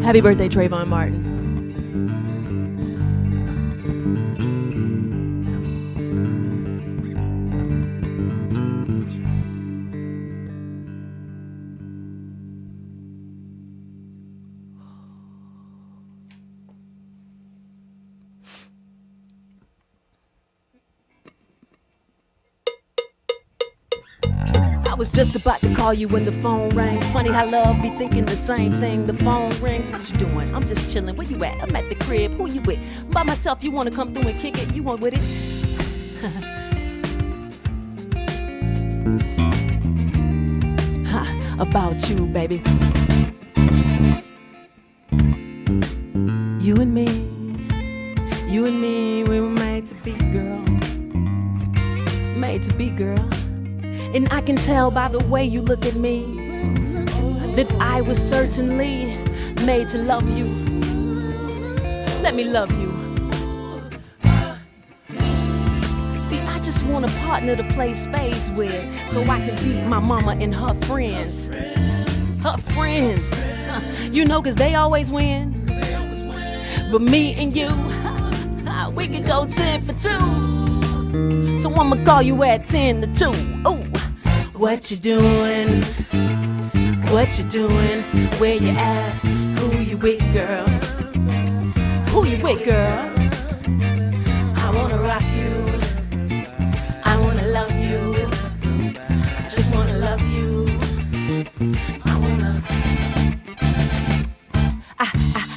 Happy birthday, Trayvon Martin. I was just about to call you when the phone rang. Funny how love be thinking the same thing. The phone rings. What you doing? I'm just chilling. Where you at? I'm at the crib. Who you with? I'm by myself. You wanna come through and kick it? You want with it? Ha, about you, baby. You and me, we were made to be, girl. Made to be, girl. And I can tell by the way you look at me that I was certainly made to love you. Let me love you. See, I just want a partner to play spades with, so I can beat my mama and her friends. Her friends. You know, 'cause they always win. But me and you, we could go 10 for 2. So I'ma call you at 10 to 2. Ooh. What you doing? What you doing? Where you at? Who you with, girl? Who you with, girl? I wanna rock you. I wanna love you. I just wanna love you. I wanna.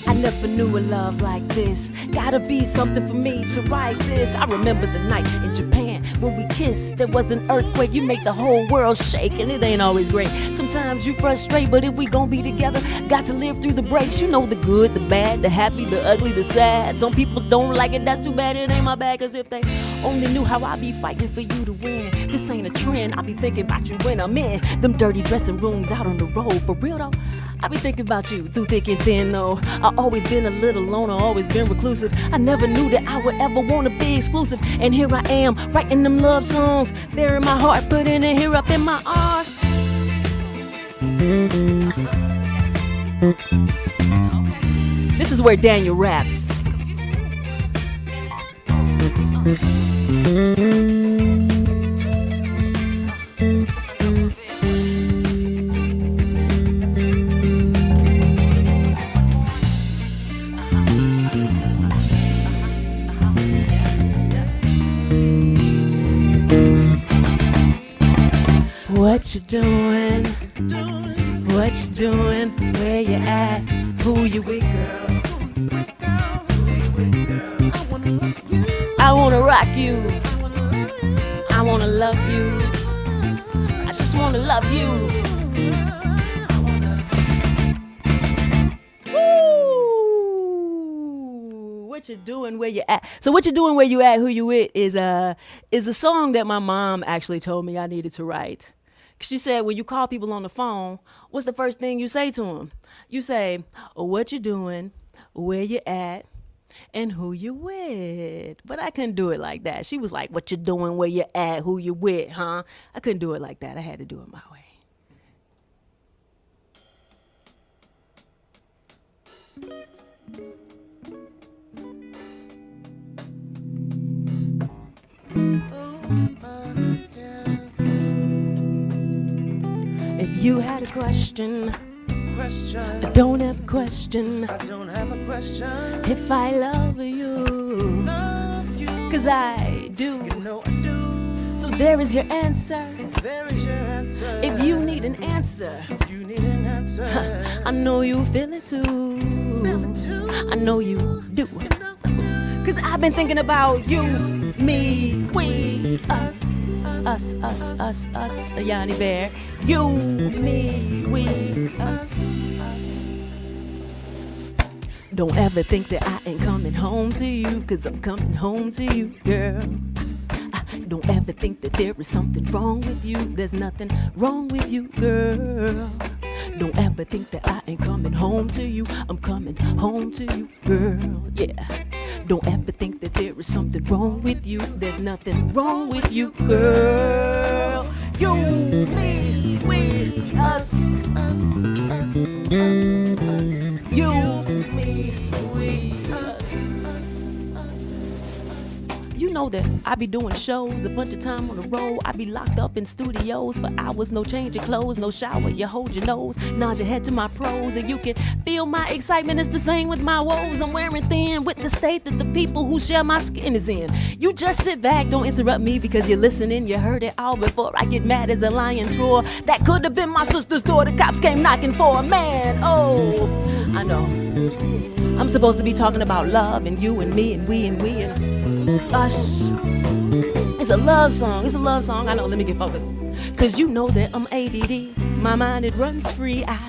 I never knew a love like this. Gotta be something for me to write this. I remember the night in Japan when we kissed. There was an earthquake, you make the whole world shake, and it ain't always great. Sometimes you frustrate, but if we gon' be together, got to live through the breaks. You know, the good, the bad, the happy, the ugly, the sad. Some people don't like it, that's too bad, it ain't my bad. 'Cause if they only knew how I be fighting for you to win. This ain't a trend, I be thinking about you when I'm in them dirty dressing rooms out on the road. For real though, I be thinking about you through thick and thin though. I always been a little loner, always been reclusive. I never knew that I would ever wanna be exclusive. And here I am, writing them love songs, there in my heart, putting it here up in my arms. This is where Daniel raps. What you doing? What you doing? Where you at? Who you with, girl? I wanna rock you. I wanna love you. I just wanna love you. Woo! What you doing? Where you at? So what you doing? Where you at? Who you with? Is a song that my mom actually told me I needed to write. She said when you call people on the phone, what's the first thing you say to them? You say, oh, what you doing? Where you at? And who you with. But I couldn't do it like that. She was like, what you doing? Where you at? Who you with? Huh? I couldn't do it like that. I had to do it my way. If you had a question, I don't have a question. If I love you, cause I do. So there is your answer. If you need an answer, I know you feel it too. I know you do. Cause I've been thinking about you, me, we, us, Yanni Bear. You, me, we, us. Don't ever think that I ain't coming home to you, cause I'm coming home to you, girl. Don't ever think that there is something wrong with you. There's nothing wrong with you, girl. Don't ever think that I ain't coming home to you. I'm coming home to you, girl. Yeah. Don't ever think that there is something wrong with you. There's nothing wrong with you, girl. You, me, we, us. You, me, we, us. You know that I be doing shows a bunch of time on the road. I be locked up in studios for hours, no change of clothes, no shower. You hold your nose, nod your head to my pros, and you can feel my excitement. It's the same with my woes. I'm wearing thin with the state that the people who share my skin is in. You just sit back, don't interrupt me because you're listening. You heard it all before I get mad as a lion's roar. That could have been my sister's door. The cops came knocking for a man. Oh, I know. I'm supposed to be talking about love and you and me and we and us. It's a love song. It's a love song. I know. Let me get focused. Cause you know that I'm ADD. My mind, it runs free. I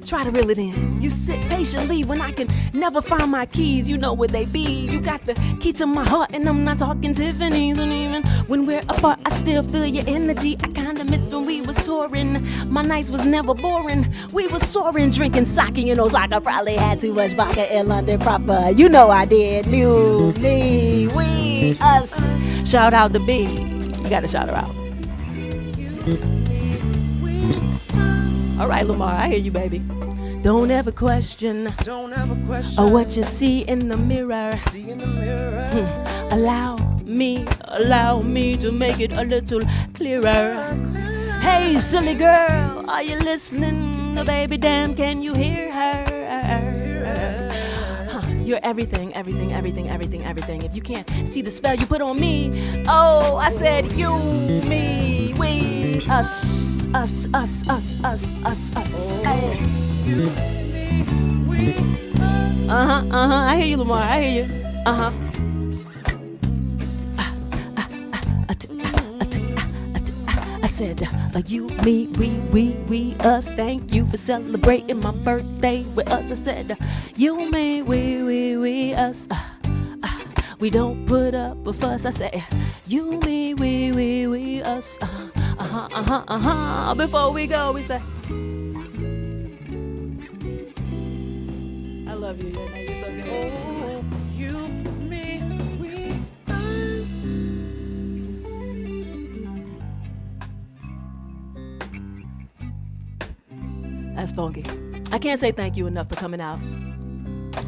try to reel it in. You sit patiently when I can never find my keys. You know where they be. You got the key to my heart, and I'm not talking Tiffany's. And even when we're apart, I still feel your energy. I kinda miss when we was touring. My nights was never boring. We was soaring, drinking sake in Osaka. Probably had too much vodka in London proper. You know I did. You, me, we, us. Shout out to B. You gotta shout her out. All right, Lamar, I hear you, baby. Don't ever question. Or what you see in the mirror. Allow me to make it a little clearer. Hey, silly girl, are you listening? Oh, baby, damn, can you hear her? You're everything. If you can't see the spell you put on me, oh, I said you, me, we, us. Hey. I hear you, Lamar. I hear you. I said, you, me, we, us. Thank you for celebrating my birthday with us. I said, you, me, we, us. We don't put up a fuss. I said, you, me, we, us. Before we go, we say, I love you, Jernej. You're so good. Oh, you, me, we, us. That's funky. I can't say thank you enough for coming out.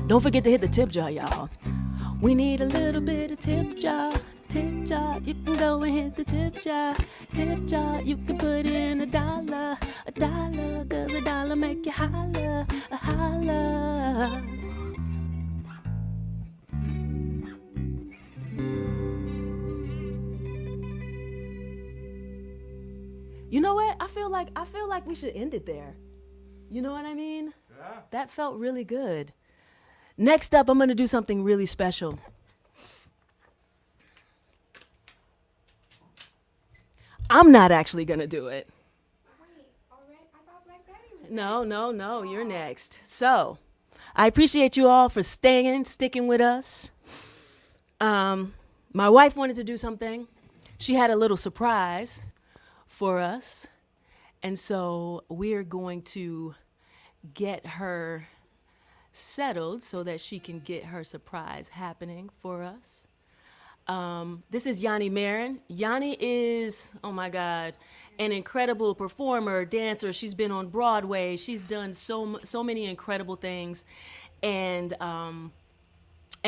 Don't forget to hit the tip jar, y'all. We need a little bit of tip jar. Tip jar, you can go and hit the tip jar. Tip jar, you can put in $1. $1, cause $1 make you holler, holler. You know what? I feel like we should end it there. You know what I mean? Yeah. That felt really good. Next up, I'm gonna do something really special. I'm not actually gonna do it. No, you're next. So, I appreciate you all for sticking with us. My wife wanted to do something. She had a little surprise for us. And so we're going to get her settled so that she can get her surprise happening for us. This is Yanni Maron. Yanni is, oh my God, an incredible performer, dancer. She's been on Broadway. She's done so many incredible things. And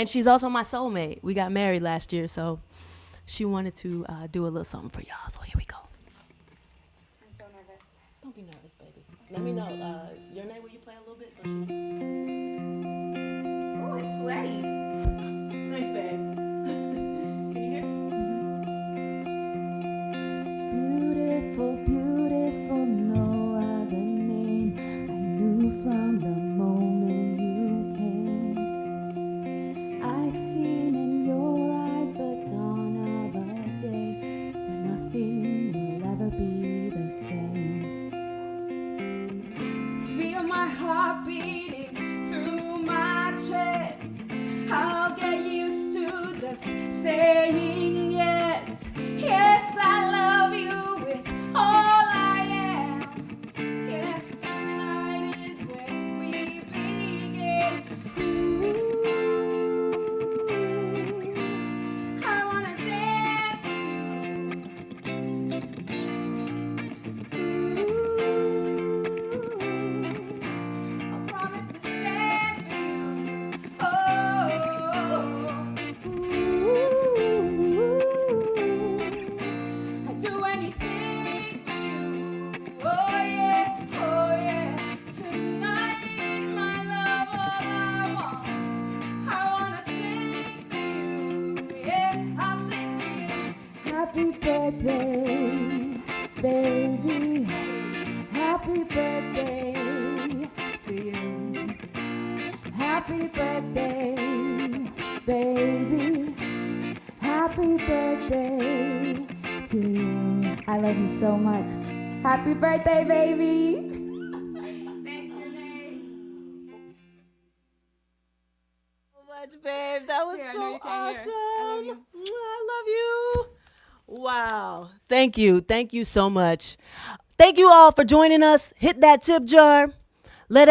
she's also my soulmate. We got married last year, so she wanted to do a little something for y'all. So here we go. I'm so nervous. Don't be nervous, baby. Let me know. Jernej, will you play a little bit? So she... Oh, it's sweaty. Thanks, babe. Can you hear? Beautiful, beautiful, no other name I knew from the moment you came. I've seen in your eyes the dawn of a day where nothing will ever be the same. Feel my heart beating through my chest. I'll get used to just saying yes. Yes, I love you with all I am. Yes, tonight is when we begin. Ooh, I wanna dance with you. Ooh, I promise to stand for you. Oh, ooh, I'd do anything for you. Oh yeah, tonight, my love, all I want. I wanna sing for you. Yeah, I'll sing for you. Happy birthday, baby. Happy birthday to you. Happy birthday, baby. Happy birthday to you. I love you so much. Happy birthday, baby. Thanks, Jernej. So much, babe. That was Yeah, I know so you can't hear. awesome. I love you. Wow. Thank you. Thank you so much. Thank you all for joining us. Hit that tip jar. Let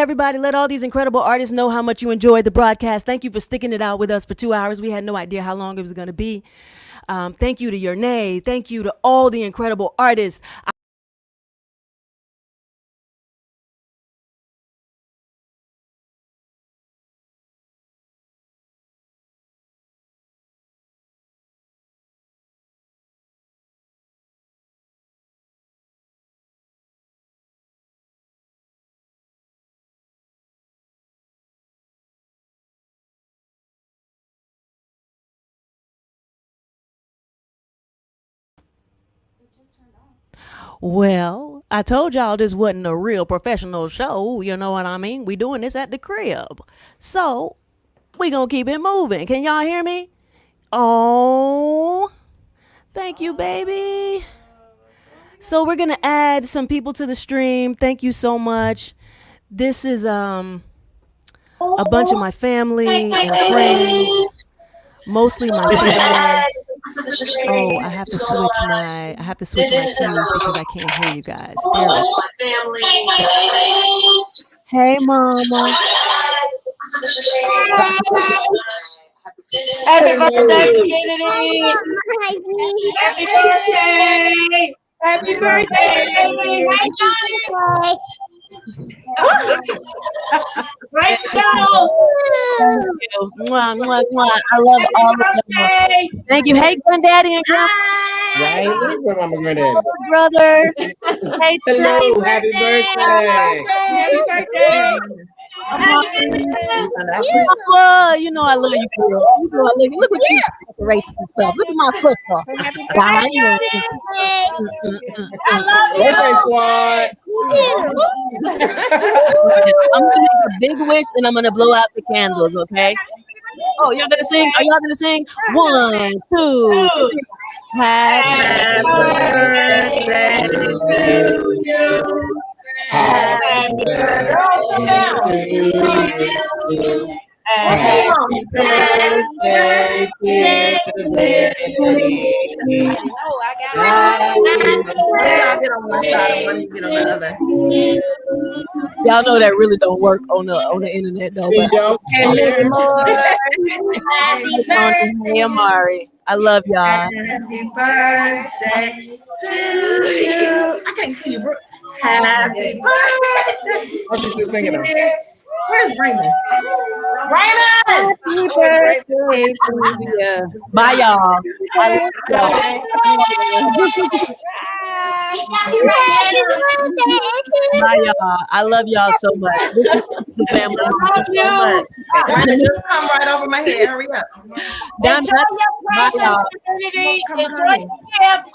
all these incredible artists know how much you enjoyed the broadcast. Thank you for sticking it out with us for 2 hours. We had no idea how long it was going to be. Thank you to Jernej. Thank you to all the incredible artists. Well, I told y'all this wasn't a real professional show. You know what I mean? We doing this at the crib. So we gonna keep it moving. Can y'all hear me? Oh, thank you, baby. So we're gonna add some people to the stream. Thank you so much. This is a bunch of my family and friends. Mostly my family. Oh, I have to switch my keys because I can't hear you guys. Hey, mama. Happy birthday, Divinity! Happy birthday! Happy birthday! Great show! Thank you. Mwah, mwah, mwah. I love all of them. Thank you. Hey, granddaddy and grandma. Right? Look at Mama Granddaddy. Brother. Hey, hello. Happy birthday. Happy birthday! You know I love you, girl. You know I love you. Look at you decorations and stuff. Look at my sister. Birthday squad. I'm gonna make a big wish and I'm gonna blow out the candles, okay? Oh, y'all gonna sing? Are y'all gonna sing? 1, 2, 3. Happy birthday to you. Happy birthday to you. Happy birthday, dear Divinity. Y'all know that really don't work on the internet though. We don't care. Hey, Amari, I love y'all. Happy birthday to you. I can't see you, bro. Happy birthday. Oh, she's still singing them. Where's Raymond? Raymond! Happy birthday to you. Bye, y'all. Bye, y'all. I love y'all so much. This is the family. I love you so much. Raymond, just come right over my head. Hurry up. Bye, y'all. Enjoy your gifts.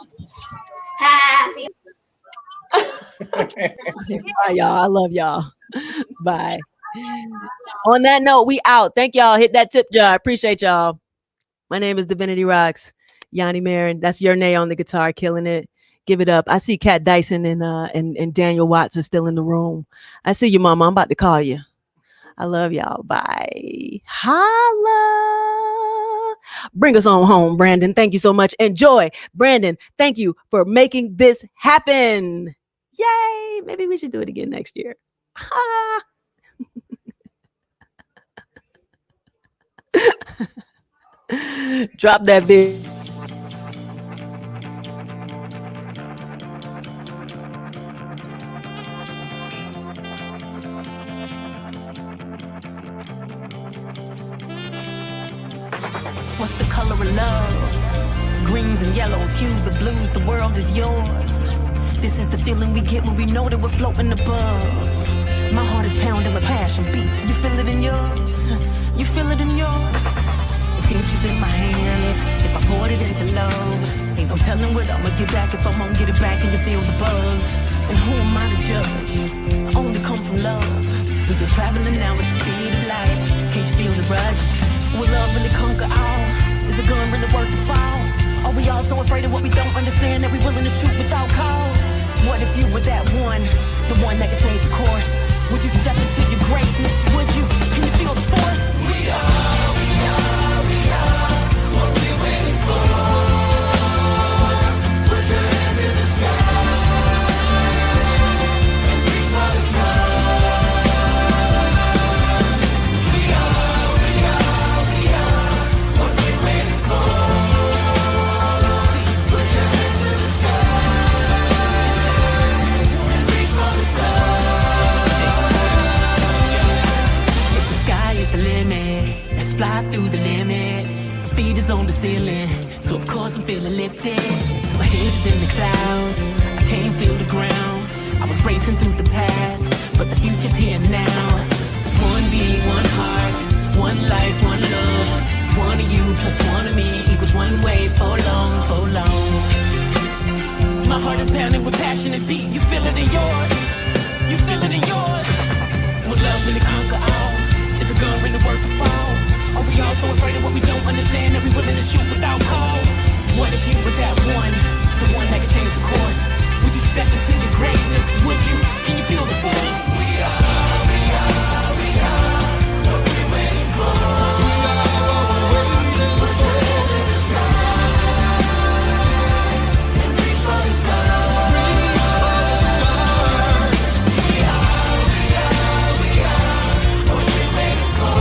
Happy. Bye, y'all. I love y'all. Bye. On that note, we out. Thank y'all. Hit that tip jar. Appreciate y'all. My name is Divinity Roxx. Yanni Maron. That's Jernej on the guitar, killing it. Give it up. I see Kat Dyson and Daniel Watts are still in the room. I see you, Mama. I'm about to call you. I love y'all. Bye. Holla. Bring us on home, Brandon. Thank you so much. Enjoy. Brandon, thank you for making this happen. Yay. Maybe we should do it again next year. Ha. Drop that bit. What's the color of love? Greens and yellows, hues of blues, the world is yours. This is the feeling we get when we know that we're floating above. My heart is pounding with passion beat. You feel it in yours? You feel it in yours? The future's in my hands. If I poured it into love, ain't no telling what I'ma get back if I won't get it back and you feel the buzz. And who am I to judge? I only come from love. We go traveling now at the speed of light. Can't you feel the rush? Will love really conquer all? Is the gun really worth the fall? Are we all so afraid of what we don't understand that we willing to shoot without cause? What if you were that one, the one that could change the course? Would you step into your greatness? Would you? Can you feel the force? We are what we're waiting for. Put your hands in the sky and reach for the stars. We are what we're waiting for. Put your hands in the sky and reach for the stars. Let's fly through the limit. My feet is on the ceiling, so of course I'm feeling lifted. My head's in the clouds, I can't feel the ground. I was racing through the past, but the future's here now. One beat, one heart, one life, one love. One of you plus one of me equals one way for long, for long. My heart is pounding with passion and beat. You feel it in yours, you feel it in yours. Will love really conquer all? Is a gun really worth the fall? Are we all so afraid of what we don't understand that we willing to shoot without cause? What if you were that one, the one that could change the course? Would you step into your greatness? Would you? Can you feel the force? We are what we're waiting for. We are what we're waiting for. Put your hands in the sky and reach for the stars. Reach for the stars. We are what we're waiting for.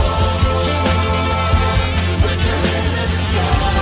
Put your hands in the sky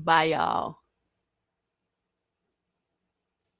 Bye, y'all.